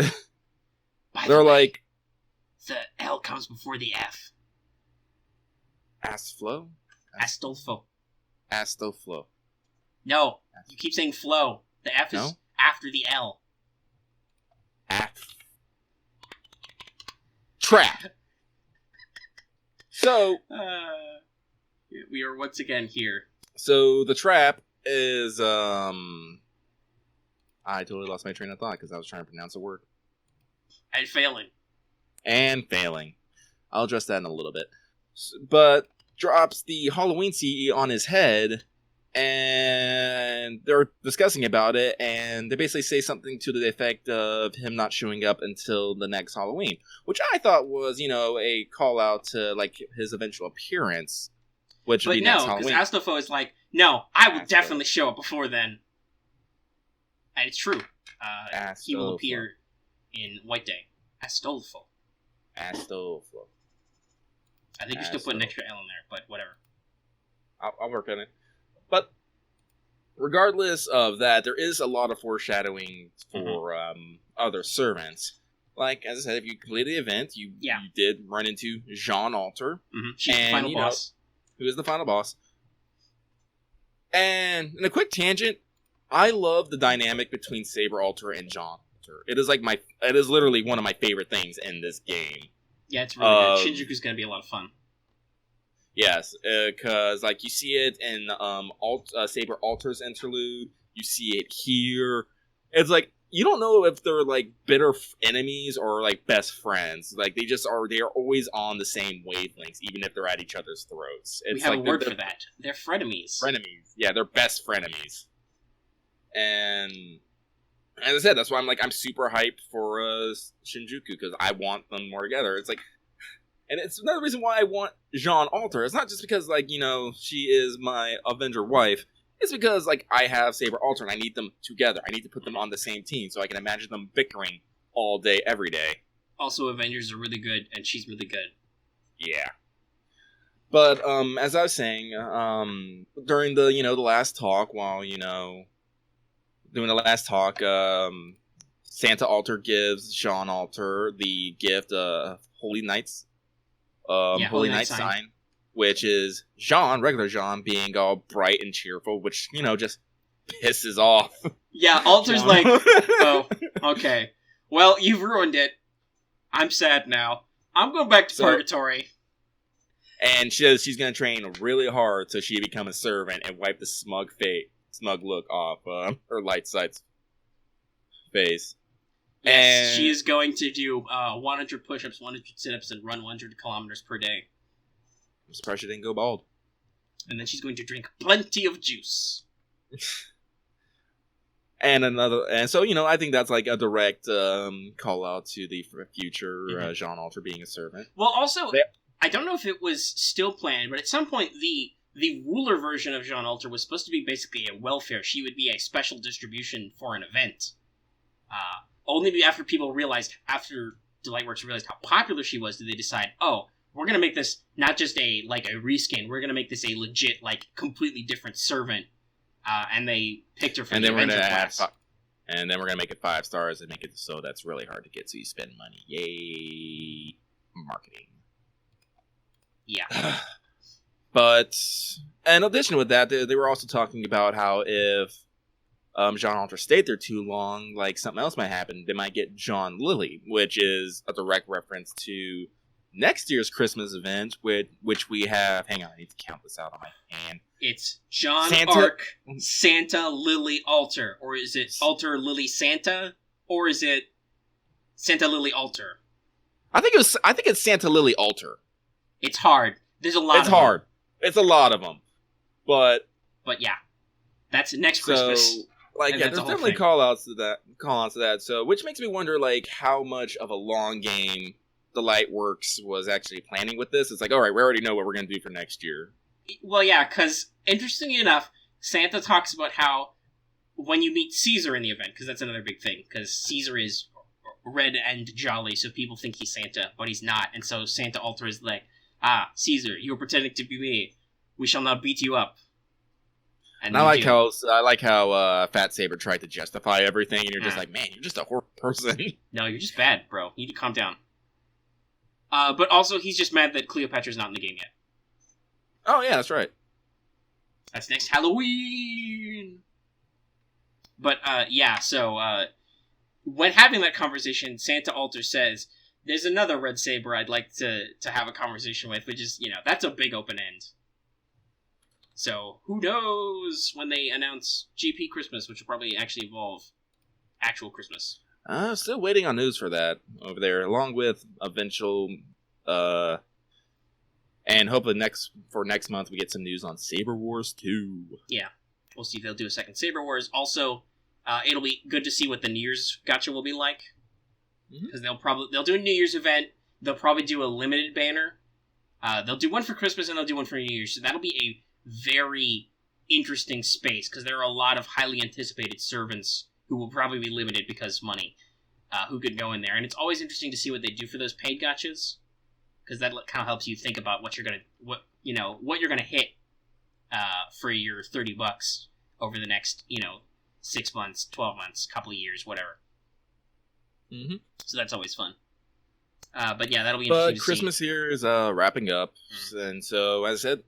they're like, the L comes before the F. Astolfo? Astolfo. No, you keep saying flow. The F is after the L. Trap. So we are once again here. So the trap is I totally lost my train of thought because I was trying to pronounce a word. And failing. I'll address that in a little bit. But drops the Halloween CE on his head, and they're discussing about it, and they basically say something to the effect of him not showing up until the next Halloween, which I thought was, a call out to like his eventual appearance, which would be next Halloween. But no, because Astolfo is like, no, I will definitely show up before then. And it's true. He will appear in White Day. Astolfo. I think you still put an extra L in there, but whatever. I'll work on it. But regardless of that, there is a lot of foreshadowing for other servants. Like, as I said, if you completed the event, you did run into Jean Alter. Mm-hmm. She's the final boss. Who is the final boss. And in a quick tangent, I love the dynamic between Saber Alter and Jean Alter. It is literally one of my favorite things in this game. Yeah, it's really good. Shinjuku's gonna be a lot of fun. Yes, because like you see it in Saber Alter's interlude, you see it here. It's like you don't know if they're like bitter enemies or like best friends. Like they are always on the same wavelengths, even if they're at each other's throats. It's we have like a word for that. They're frenemies. Frenemies. Yeah, they're best frenemies. And as I said, that's why I'm super hyped for Shinjuku, because I want them more together. It's like, and it's another reason why I want Jean Alter. It's not just because she is my Avenger wife. It's because I have Saber Alter and I need them together. I need to put them on the same team so I can imagine them bickering all day, every day. Also, Avengers are really good, and she's really good. Yeah. But as I was saying, during the last talk, Santa Alter gives Jean Alter the gift of Holy Knight's Holy Knight sign, which is regular Jean, being all bright and cheerful, which just pisses off. Yeah, Alter's Jean. like, oh, okay. Well, you've ruined it. I'm sad now. I'm going back to Purgatory. And she's going to train really hard so she become a servant and wipe the smug look off her light side's face. Yes, she is going to do 100 push-ups, 100 sit-ups, and run 100 kilometers per day. I'm surprised she didn't go bald. And then she's going to drink plenty of juice. And so I think that's like a direct call out to the future Jean Alter being a servant. Well, also, I don't know if it was still planned, but at some point the ruler version of Jean Alter was supposed to be basically a welfare. She would be a special distribution for an event. Only after Delightworks realized how popular she was, did they decide, oh, we're going to make this not just a reskin, we're going to make this a legit, completely different servant. And they picked her for the Avenger class. And then we're going to make it 5 stars and make it so that's really hard to get, so you spend money. Yay. Marketing. Yeah. But, in addition with that, they were also talking about how if Jean Alter stayed there too long, something else might happen. They might get John Lily, which is a direct reference to next year's Christmas event, which we have. Hang on, I need to count this out on my hand. It's John Arc, Santa Lily Alter, or is it Alter Lily Santa, or is it Santa Lily Alter? I think it's Santa Lily Alter. It's hard. There's a lot. It's hard. It's a lot of them, but yeah, that's next Christmas. There's definitely call-outs to that. So, which makes me wonder, how much of a long game Delightworks was actually planning with this. It's all right, we already know what we're going to do for next year. Well, yeah, because, interestingly enough, Santa talks about how when you meet Caesar in the event, because that's another big thing, because Caesar is red and jolly, so people think he's Santa, but he's not, and so Santa Alter is like, Caesar, you were pretending to be me. We shall now beat you up. And I like how Fat Saber tried to justify everything, and you're just like, man, you're just a horrible person. No, you're just bad, bro. You need to calm down. But also, he's just mad that Cleopatra's not in the game yet. Oh yeah, that's right. That's next Halloween. But so when having that conversation, Santa Alter says, "There's another Red Saber I'd like to have a conversation with," which is that's a big open end. So, who knows when they announce GP Christmas, which will probably actually involve actual Christmas. Still waiting on news for that over there, along with eventual, and hopefully next month we get some news on Saber Wars 2. Yeah, we'll see if they'll do a second Saber Wars. Also, it'll be good to see what the New Year's gacha will be like, because they'll do a New Year's event. They'll probably do a limited banner. They'll do one for Christmas and they'll do one for New Year's. So that'll be a very interesting space, because there are a lot of highly anticipated servants who will probably be limited because money, who could go in there. And it's always interesting to see what they do for those paid gachas, because that kind of helps you think about what you're gonna hit for your $30 over the next 6 months, 12 months, couple of years, whatever. Mm-hmm. So that's always fun. But yeah, that'll be interesting. But Christmas here is wrapping up, and so as I said,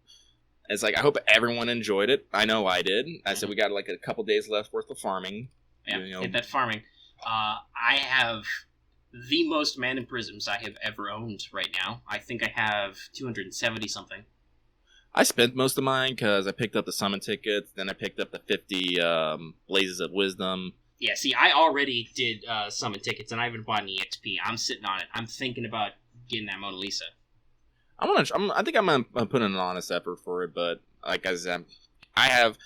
it's I hope everyone enjoyed it. I know I did. I said we got a couple days left worth of farming. Yeah, hit that farming. I have the most Mana Prisms I have ever owned right now. I think I have 270 something. I spent most of mine because I picked up the summon tickets, then I picked up the 50 Blazes of Wisdom, Yeah, see, I already did summon tickets, and I haven't bought an EXP. I'm sitting on it. I'm thinking about getting that Mona Lisa. I think I'm gonna put in an honest effort for it, but like I said, I have.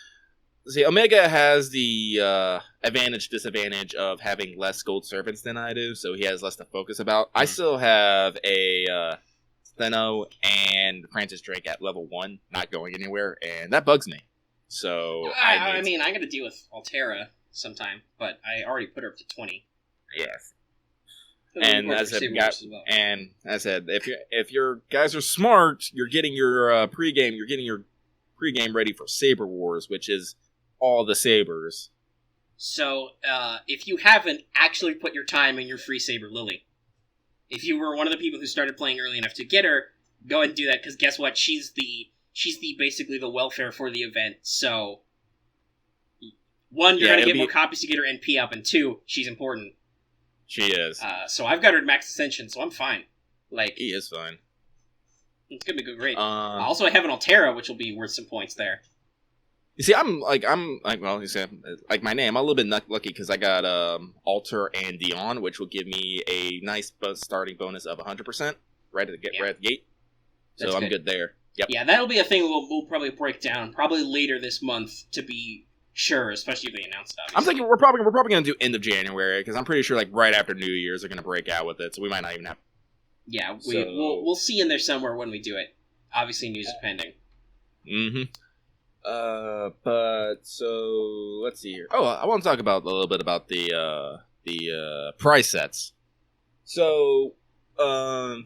See, Omega has the advantage disadvantage of having less gold servants than I do, so he has less to focus about. I still have a Steno and Francis Drake at level 1, not going anywhere, and that bugs me. So I mean, I got to deal with Altera sometime, but I already put her up to 20. Yes. And as I said, if your guys are smart, you're getting your pregame ready for Saber Wars, which is all the sabers. So, if you haven't actually put your time in your free Saber Lily, if you were one of the people who started playing early enough to get her, go ahead and do that, because guess what? She's the basically the welfare for the event. So, 1, you're gonna get more copies to get her NP up, and 2, she's important. She is. So I've got her at max ascension, so I'm fine. Like, he is fine. It's gonna be great. Also, I have an Altera, which will be worth some points there. You see, well, you see, like my name, I'm a little bit lucky because I got Alter and Dion, which will give me a nice starting bonus of 100% right at the gate. So I'm good there. Yep. Yeah, that'll be a thing we'll probably break down probably later this month to be sure, especially if they announce it. Obviously. I'm thinking we're probably gonna do end of January because I'm pretty sure like right after New Year's they're gonna break out with it, so we might not even have. Yeah, we'll see in there somewhere when we do it. Obviously, news is pending. Mm-hmm. But so let's see here. Oh, I want to talk about a little bit about the prize sets. So,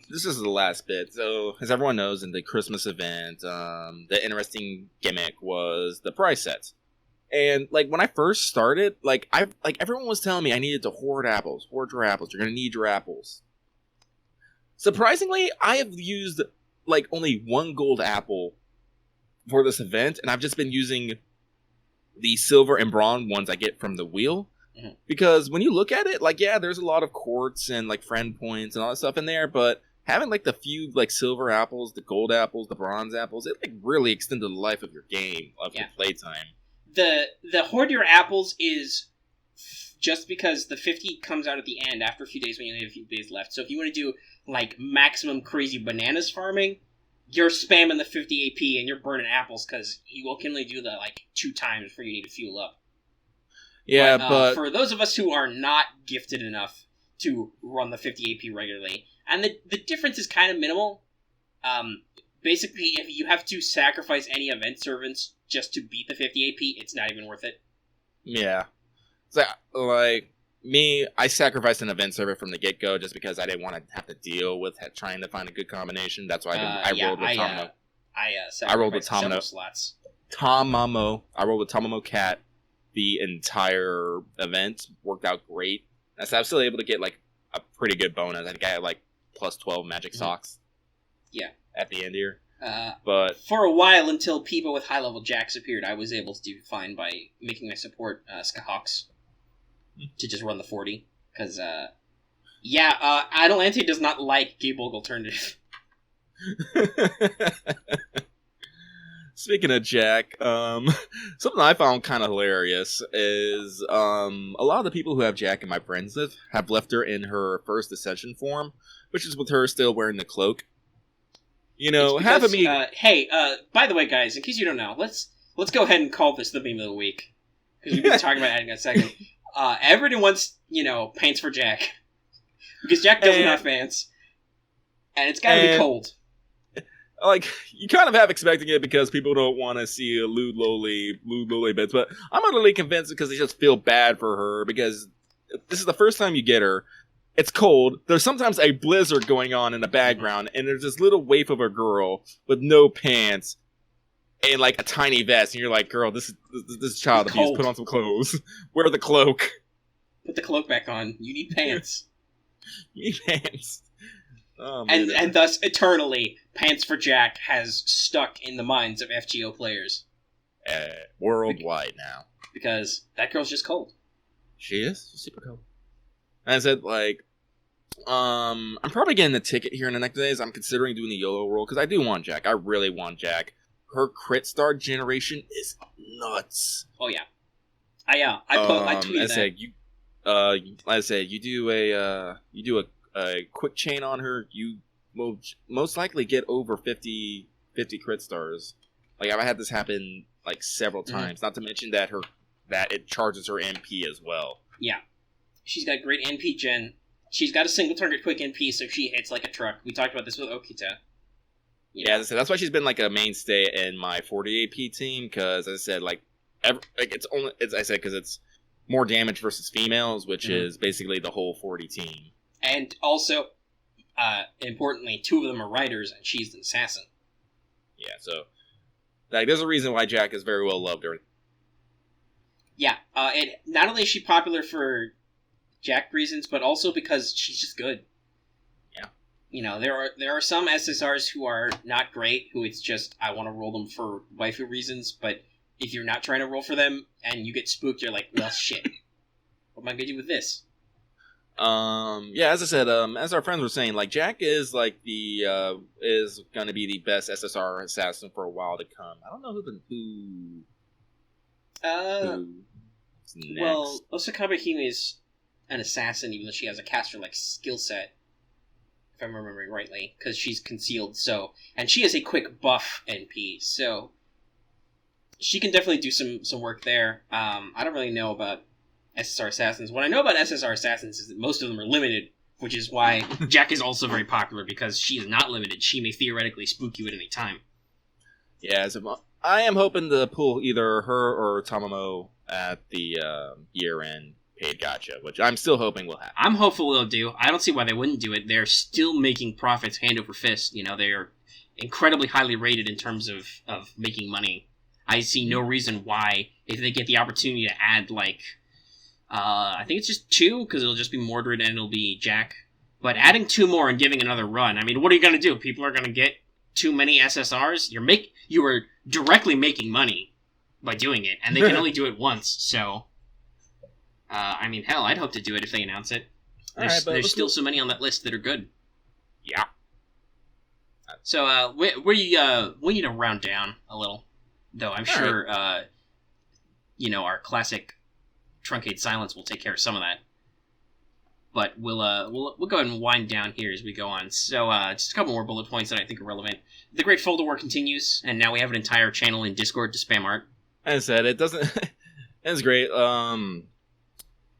this is the last bit. So, as everyone knows, in the Christmas event, the interesting gimmick was the prize sets. And like when I first started, everyone was telling me I needed to hoard apples. Hoard your apples. You're gonna need your apples. Surprisingly, I have used like only 1 gold apple for this event, and I've just been using the silver and bronze ones I get from the wheel. Mm-hmm. Because when you look at it, like, yeah, there's a lot of quartz and like friend points and all that stuff in there, but having like the few like silver apples, the gold apples, the bronze apples, it like really extended the life of your game, of your playtime. The hoard your apples is just because the 50 comes out at the end after a few days when you only have a few days left. So if you want to do like maximum crazy bananas farming, you're spamming the 50 AP and you're burning apples because you can only do that like 2 times before you need to fuel up. Yeah, but for those of us who are not gifted enough to run the 50 AP regularly, and the difference is kind of minimal. Basically, if you have to sacrifice any event servants just to beat the 50 AP, it's not even worth it. Yeah. So, like, me, I sacrificed an event server from the get-go just because I didn't want to have to deal with trying to find a good combination. That's why I rolled with Tamamo. I rolled with Tamamo. Slots. Tamamo. I rolled with Tamamo Cat the entire event. Worked out great. So I was still able to get, like, a pretty good bonus. I think I had, like, plus 12 magic socks. Yeah. At the end here. But for a while, until people with high-level jacks appeared, I was able to do fine by making my support Skahawks to just run the 40. Because, Idolante does not like Gable alternative. Speaking of Jack, something I found kind of hilarious is a lot of the people who have Jack in my friends list have left her in her first Ascension form, which is with her still wearing the cloak. You know, because, half of me. Hey, by the way, guys, in case you don't know, let's go ahead and call this the meme of the week because we've been talking about adding that second. Everybody wants, pants for Jack because Jack doesn't have fans, and it's gotta be cold. Like, you kind of have expecting it because people don't want to see a lewd lowly bits, but I'm utterly convinced because they just feel bad for her because this is the first time you get her. It's cold. There's sometimes a blizzard going on in the background, and there's this little waif of a girl with no pants and like a tiny vest, and you're like, "Girl, this is child abuse. Put on some clothes. Wear the cloak. Put the cloak back on. You need pants. You need pants." Oh, and thus, eternally, Pants for Jack has stuck in the minds of FGO players. Worldwide now. Because that girl's just cold. She is. She's super cold. And I said, like, I'm probably getting a ticket here in the next days. I'm considering doing the YOLO roll, because I do want Jack. I really want Jack. Her crit star generation is nuts. Oh, yeah. I tweeted I that. said like I said, you do a quick chain on her, you will most likely get over 50 crit stars. Like I've had this happen like several times. Not to mention that it charges her MP as well. Yeah, she's got great NP gen. She's got a single target quick NP, so she hits like a truck. We talked about this with Okita. Yeah, as I said, that's why she's been like a mainstay in my 40 AP team. Because as I said, because it's more damage versus females, which is basically the whole 40 team. And also, importantly, 2 of them are riders, and she's an assassin. Yeah, so like there's a reason why Jack is very well loved. Yeah, not only is she popular for Jack reasons, but also because she's just good. Yeah. You know, there are some SSRs who are not great, who it's just, I want to roll them for waifu reasons, but if you're not trying to roll for them, and you get spooked, you're like, well, shit. What am I going to do with this? Yeah, as I said, as our friends were saying, like, Jack is, like, is going to be the best SSR assassin for a while to come. I don't know who's next. Well, Osakabe Hime is an assassin, even though she has a caster-like skill set, if I'm remembering rightly, because she's concealed, and she has a quick buff NP, so she can definitely do some work there. I don't really know about SSR assassins. What I know about SSR assassins is that most of them are limited, which is why Jack is also very popular, because she is not limited. She may theoretically spook you at any time. Yeah, so I am hoping to pull either her or Tamamo at the year-end paid gacha, which I'm still hoping will happen. I'm hopeful they'll do. I don't see why they wouldn't do it. They're still making profits hand over fist. You know, they're incredibly highly rated in terms of making money. I see no reason why, if they get the opportunity to add, like, I think it's just 2, because it'll just be Mordred and it'll be Jack. But adding 2 more and giving another run, I mean, what are you going to do? People are going to get too many SSRs? You are directly making money by doing it, and they can only do it once, so... I mean, hell, I'd hope to do it if they announce it. There's still so many on that list that are good. Yeah. So, we need to round down a little, though I'm sure, right. Our classic Truncate Silence will take care of some of that. But we'll go ahead and wind down here as we go on. So, just a couple more bullet points that I think are relevant. The Great Folder War continues, and now we have an entire channel in Discord to spam art. As I said, it doesn't... It's great.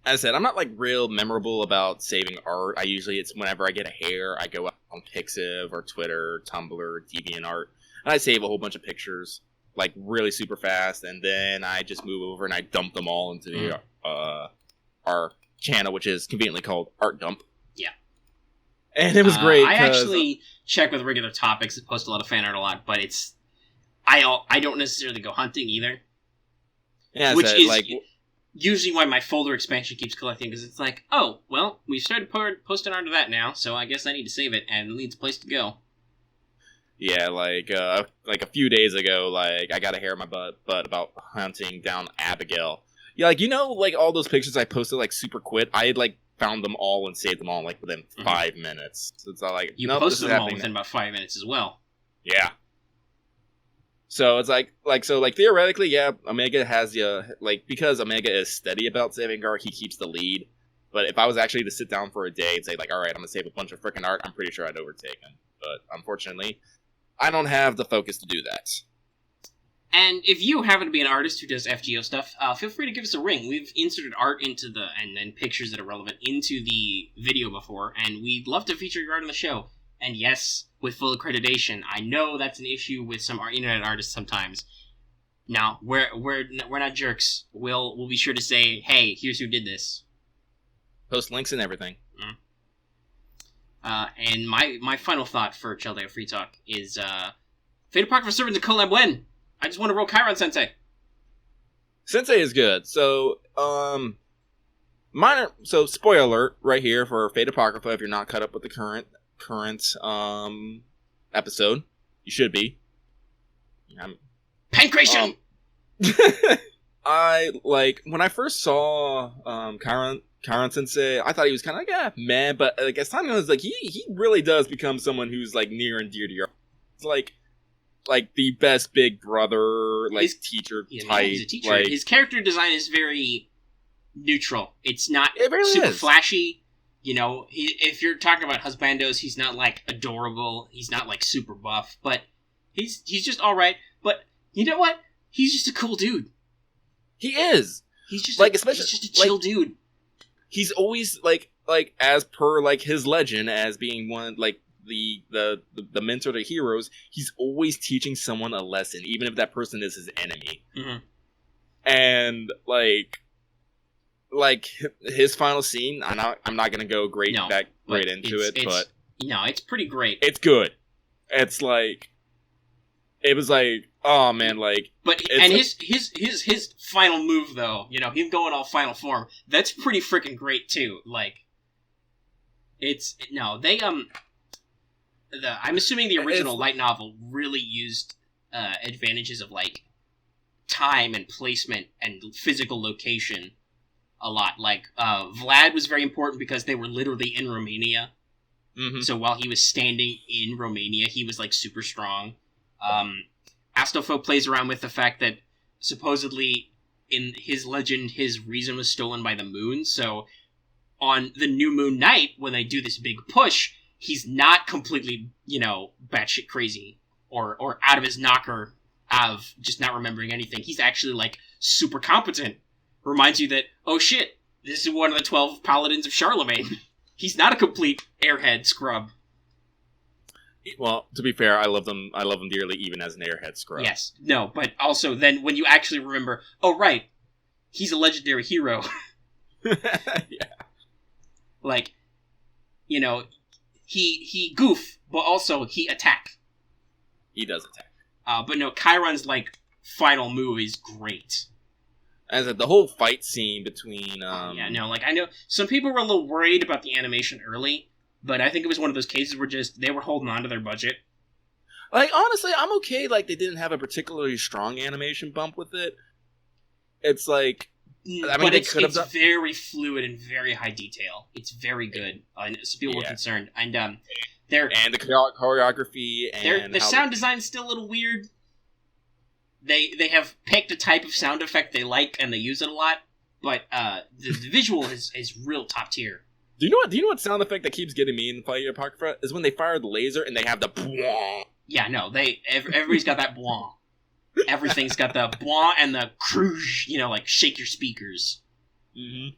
As I said, I'm not, like, real memorable about saving art. It's whenever I get a hair, I go out on Pixiv or Twitter, Tumblr, DeviantArt, and I save a whole bunch of pictures, like, really super fast, and then I just move over and I dump them all into our channel, which is conveniently called Art Dump. Yeah. And it was great. I actually check with regular topics that post a lot of fan art a lot, but I don't necessarily go hunting either. Yeah, which is... like, usually why my folder expansion keeps collecting, because it's like, oh, well, we've started posting art of that now, so I guess I need to save it, and it needs a place to go. Yeah, like a few days ago, like, I got a hair in my butt about hunting down Abigail. Yeah, like, like, all those pictures I posted, like, super quick, I had, like, found them all and saved them all, like, within 5 minutes. So it's not like, you posted them all within about 5 minutes as well. Yeah. So it's like theoretically, yeah, Omega has because Omega is steady about saving art, he keeps the lead. But if I was actually to sit down for a day and say, like, all right, I'm gonna save a bunch of freaking art, I'm pretty sure I'd overtake him. But unfortunately, I don't have the focus to do that. And if you happen to be an artist who does FGO stuff, feel free to give us a ring. We've inserted art and pictures that are relevant into the video before, and we'd love to feature your art on the show. And yes, with full accreditation. I know that's an issue with some internet artists sometimes. Now, we're not jerks. We'll be sure to say, hey, here's who did this. Post links and everything. And my final thought for Cheldeo Free Talk is, Fate Apocrypha Servants and Collab when? I just want to roll Chiron Sensei. Sensei is good. So, spoiler alert right here for Fate Apocrypha if you're not caught up with the current episode. You should be. Pancration! When I first saw Chiron Sensei, I thought he was kind of like, meh, but like as time goes, like he really does become someone who's like near and dear to your. It's like like the best big brother, like teacher type. He's a teacher. Like, his character design is very neutral. It's not it really super is. flashy. You know, if you're talking about husbandos, he's not like adorable. He's not like super buff, but he's just all right. But you know what? He's just a cool dude. He is. He's just like, especially he's just a chill dude. He's always like as per like his legend as being one like the mentor to heroes. He's always teaching someone a lesson, even if that person is his enemy. Mm-hmm. And like his final scene, I'm not gonna go right into it, but no, it's pretty great. It's good. It's like it was like, oh man, like, but and like, his final move though, you know, him going all final form, that's pretty freaking great too. Like, I'm assuming the original light novel really used advantages of like time and placement and physical location a lot. Like, Vlad was very important because they were literally in Romania. Mm-hmm. So while he was standing in Romania, he was like super strong. Astolfo plays around with the fact that supposedly in his legend, his reason was stolen by the moon. So on the new moon night, when they do this big push, he's not completely, you know, batshit crazy or out of his knocker of just not remembering anything. He's actually like super competent. Reminds you that, oh shit, this is one of the 12 paladins of Charlemagne. He's not a complete airhead scrub. Well, to be fair, I love them dearly, even as an airhead scrub. Yes, no, but also then when you actually remember, oh right, he's a legendary hero. Yeah. Like, you know, he goof, but also he attack. He does attack. But no, Chiron's like final move is great. As the whole fight scene between yeah, no, like I know some people were a little worried about the animation early, but I think it was one of those cases where just they were holding on to their budget. Like, honestly, I'm okay. Like, they didn't have a particularly strong animation bump with it. It's like, I mean, it's very fluid and very high detail. It's very good. So people were concerned, and the choreography and the sound design is still a little weird. They have picked a type of sound effect they like, and they use it a lot. But the visual is real top tier. Do you know what sound effect that keeps getting me in Fire Apocrypha is when they fire the laser and they have the bwah. Yeah, no, everybody's got that bwah. Everything's got the bwah and the cruise, you know, like shake your speakers. Mm-hmm.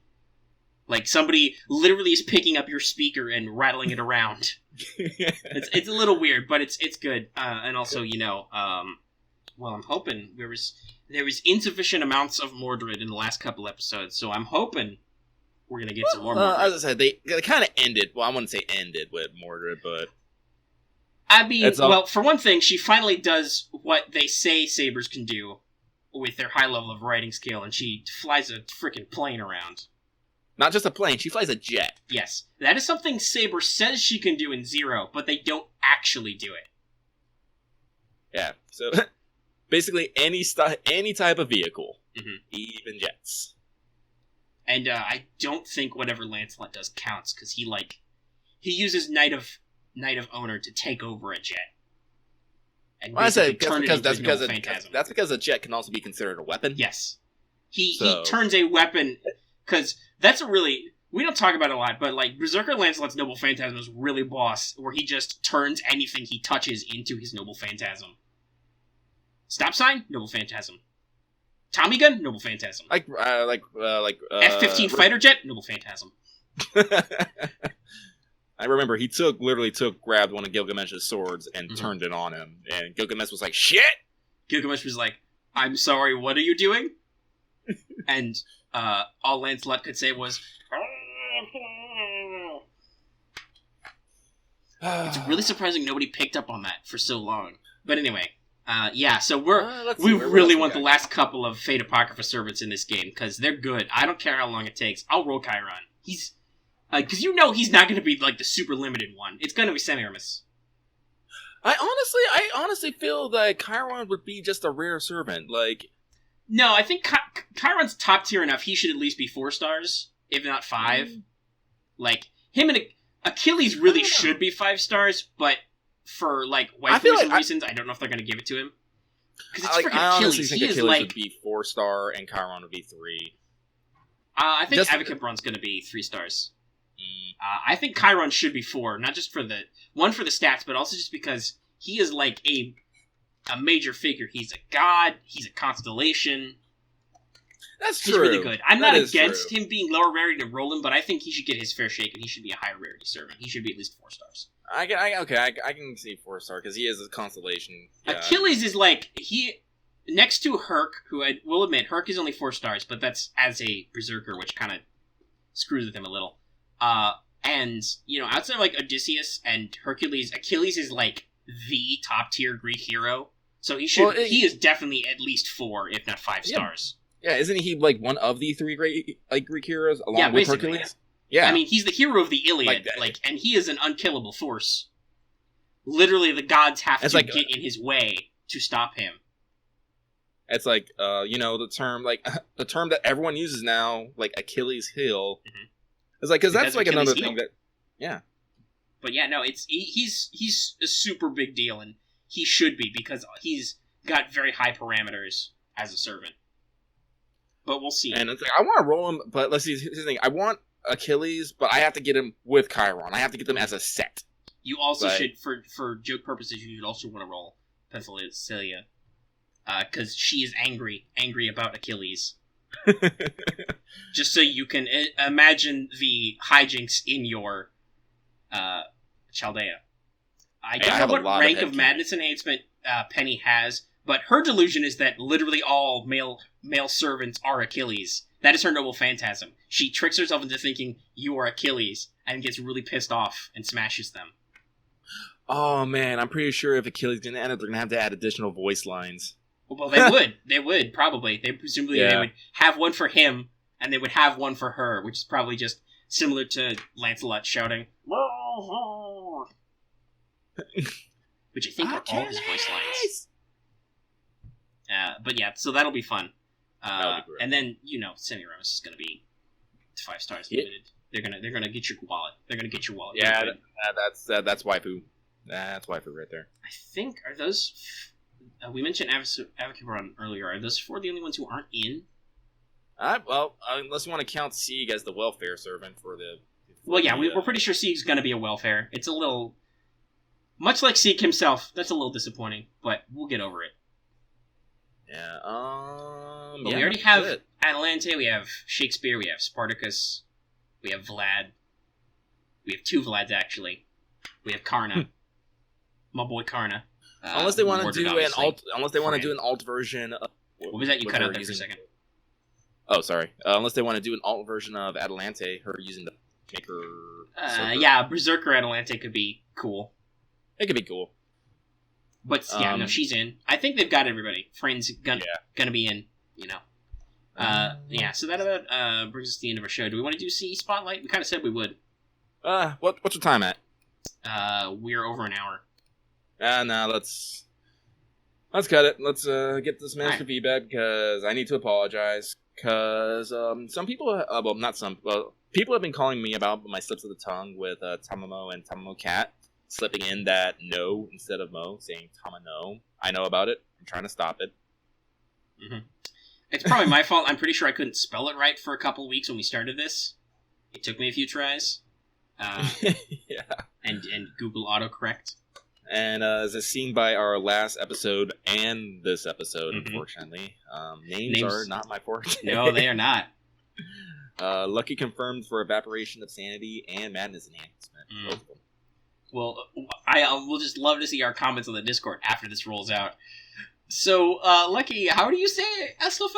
Like somebody literally is picking up your speaker and rattling it around. It's a little weird, but it's good. And also, you know, well, I'm hoping there was insufficient amounts of Mordred in the last couple episodes, so I'm hoping we're gonna get some more Mordred. As I said, they kind of ended. Well, I wouldn't say ended with Mordred, but I mean, well, for one thing, she finally does what they say sabers can do with their high level of writing skill, and she flies a freaking plane around. Not just a plane, she flies a jet. Yes, that is something Saber says she can do in Zero, but they don't actually do it. Yeah, so basically any type of vehicle, even jets. And I don't think whatever Lancelot does counts, because he uses Knight of Owner to take over a jet. And well, I say that's because a jet can also be considered a weapon. Yes, he turns a weapon, because that's we don't talk about it a lot, but like Berserker Lancelot's Noble Phantasm is really boss, where he just turns anything he touches into his Noble Phantasm. Stop sign, Noble Phantasm. Tommy gun, Noble Phantasm. Like F-15 fighter jet, Noble Phantasm. I remember he grabbed one of Gilgamesh's swords and turned it on him, and Gilgamesh was like, "Shit!" Gilgamesh was like, "I'm sorry, what are you doing?" And all Lancelot could say was, it's really surprising nobody picked up on that for so long. But anyway, so we really want the last couple of Fate Apocrypha servants in this game, because they're good. I don't care how long it takes. I'll roll Chiron. He's... because you know he's not going to be like the super limited one. It's going to be Semiramis. I honestly feel that Chiron would be just a rare servant. Like, no, I think Chiron's top tier enough. He should at least be 4 stars, if not 5. Like him and Achilles really should be 5 stars, but for like I waifu feel like reasons, I don't know if they're gonna give it to him. Because it's freaking I honestly Achilles. think He is Achilles like, would be 4-star and Chiron would be 3. I think Just- Avakibron's gonna be 3 stars. Mm. I think Chiron should be 4, not just for the stats, but also just because he is like a major figure. He's a god. He's a constellation. That's He's true. really good. I'm That not is against true. him being lower rarity to roll him, but I think he should get his fair shake, and he should be a higher rarity servant. He should be at least 4 stars. I can see 4-star because he is a constellation. Yeah. Achilles is like next to Herc, who I will admit Herc is only 4 stars, but that's as a berserker, which kind of screws with him a little. And outside of like Odysseus and Hercules, Achilles is like the top tier Greek hero. So he is definitely at least 4, if not 5 stars. Yeah, isn't he like one of the 3 great Greek heroes along with basically, Hercules? Yeah. I mean, he's the hero of the Iliad, and he is an unkillable force. Literally, the gods have to get in his way to stop him. It's like, the term that everyone uses now, like Achilles' heel. Mm-hmm. It's like, because that's like Achilles' another heel. Thing that, yeah. But yeah, no, he's a super big deal, and he should be because he's got very high parameters as a servant. But we'll see. And it's like, I want to roll him, but let's see. Here's the thing: I want Achilles, but I have to get him with Chiron. I have to get them as a set. You also should, for joke purposes, you should also want to roll Penthesilea, because she is angry about Achilles. Just so you can imagine the hijinks in your Chaldea. I don't know what rank of madness enhancement Penny has, but her delusion is that literally all male servants are Achilles. That is her noble phantasm. She tricks herself into thinking you are Achilles and gets really pissed off and smashes them. Oh man, I'm pretty sure if Achilles didn't end it, they're gonna have to add additional voice lines. Well, they would. They would, probably. They presumably they would have one for him, and they would have one for her, which is probably just similar to Lancelot shouting, which I think are all his voice lines. But yeah, so that'll be fun. That'll be great. And then, Semiramis is going to be 5 stars limited. They're gonna get your wallet. They're gonna get your wallet. Yeah, that's waifu. That's waifu right there. I think, are those... we mentioned Avakibron earlier. Are those 4 the only ones who aren't in? Unless you want to count Sieg as the welfare servant for the... we're pretty sure Sieg's going to be a welfare. It's a little... Much like Sieg himself, that's a little disappointing, but we'll get over it. Yeah, but we already have Atalante, we have Shakespeare, we have Spartacus, we have Vlad. We have 2 Vlads, actually. We have Karna. My boy Karna. Unless they want to do an alt version of... What was that? You cut out there for a second. Oh, sorry. Unless they want to do an alt version of Atalante, her using the maker... Berserker Atalante could be cool. It could be cool. But, she's in. I think they've got everybody. Friend's gonna be in, so that about brings us to the end of our show. Do we want to do CE Spotlight? We kind of said we would. What's your time at? We're over an hour. No, let's cut it. Let's get this master feedback because I need to apologize. Because some people, people have been calling me about my slips of the tongue with Tamamo and Tamamo Cat slipping in that no instead of mo, saying Tamano. I know about it. I'm trying to stop it. Mm-hmm. It's probably my fault. I'm pretty sure I couldn't spell it right for a couple weeks when we started this. It took me a few tries. Yeah. And Google autocorrect. And as is seen by our last episode and this episode, unfortunately, names are not my forte. No, they are not. Lucky confirmed for evaporation of sanity and madness enhancement. Both of them. Well, we'll just love to see our comments on the Discord after this rolls out. So, Lucky, how do you say Eslafo?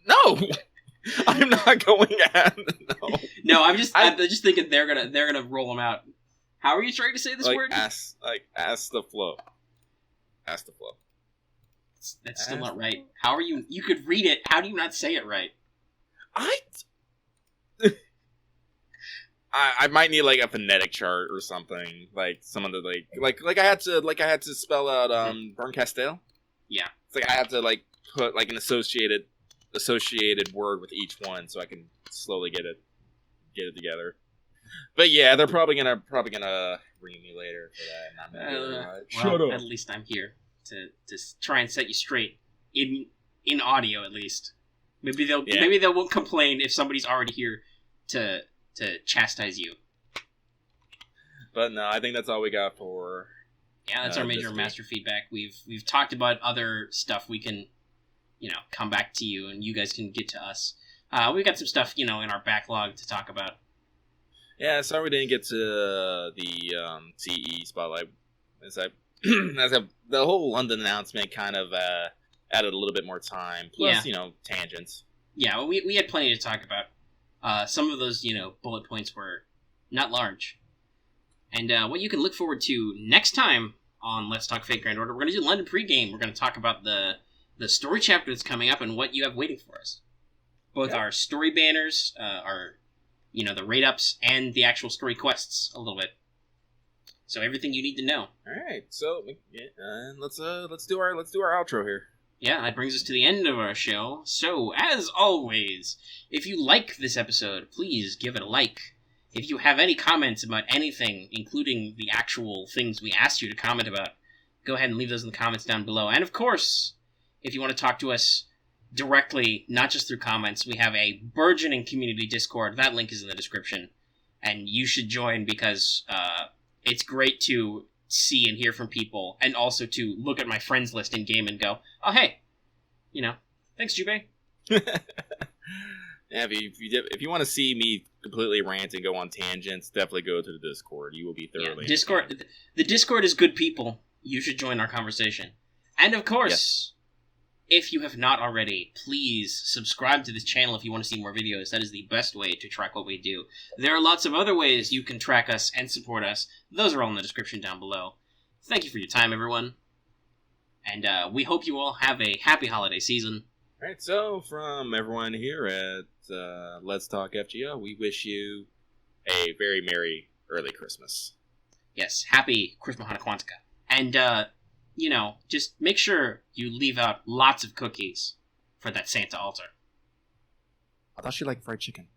No, I'm not going at No, I'm just thinking they're gonna roll them out. How are you trying to say this word? Ask the flow. Ask the flow. That's still not right. How are you? You could read it. How do you not say it right? I might need like a phonetic chart or something, like some of the like I had to spell out Berncastel. Yeah, it's like I have to like put like an associated word with each one so I can slowly get it together. But yeah, they're probably gonna bring me later for that. And I'm gonna be like, Well, shut up. at least I'm here to try and set you straight in audio, at least. Maybe they won't complain if somebody's already here to chastise you. But no, I think that's all we got for. Yeah, that's our major master feedback. We've talked about other stuff we can, come back to you and you guys can get to us. We've got some stuff, in our backlog to talk about. Yeah, sorry we didn't get to the CE spotlight. The whole London announcement kind of added a little bit more time. Plus, tangents. Yeah, well, we had plenty to talk about. Some of those, bullet points were not large. And what you can look forward to next time on Let's Talk Fate Grand Order, we're going to do London pregame. We're going to talk about the story chapter that's coming up and what you have waiting for us. Both our story banners, our the rate-ups, and the actual story quests a little bit. So everything you need to know. All right, so let's do our outro here. Yeah, that brings us to the end of our show. So, as always, if you like this episode, please give it a like. If you have any comments about anything, including the actual things we asked you to comment about, go ahead and leave those in the comments down below. And of course, if you want to talk to us directly, not just through comments, we have a burgeoning community Discord. That link is in the description. And you should join because it's great to see and hear from people, and also to look at my friends list in game and go, oh, hey, thanks, Jubei. Yeah, if you want to see me completely rant and go on tangents, definitely go to the Discord. You will be thoroughly Discord. The Discord is good people. You should join our conversation. And of course, if you have not already, please subscribe to this channel if you want to see more videos. That is the best way to track what we do. There are lots of other ways you can track us and support us. Those are all in the description down below. Thank you for your time, everyone. And we hope you all have a happy holiday season. All right, so from everyone here at Let's Talk FGO, we wish you a very merry early Christmas. Yes, happy Christmas Hanukkah. And, just make sure you leave out lots of cookies for that Santa altar. I thought you liked fried chicken.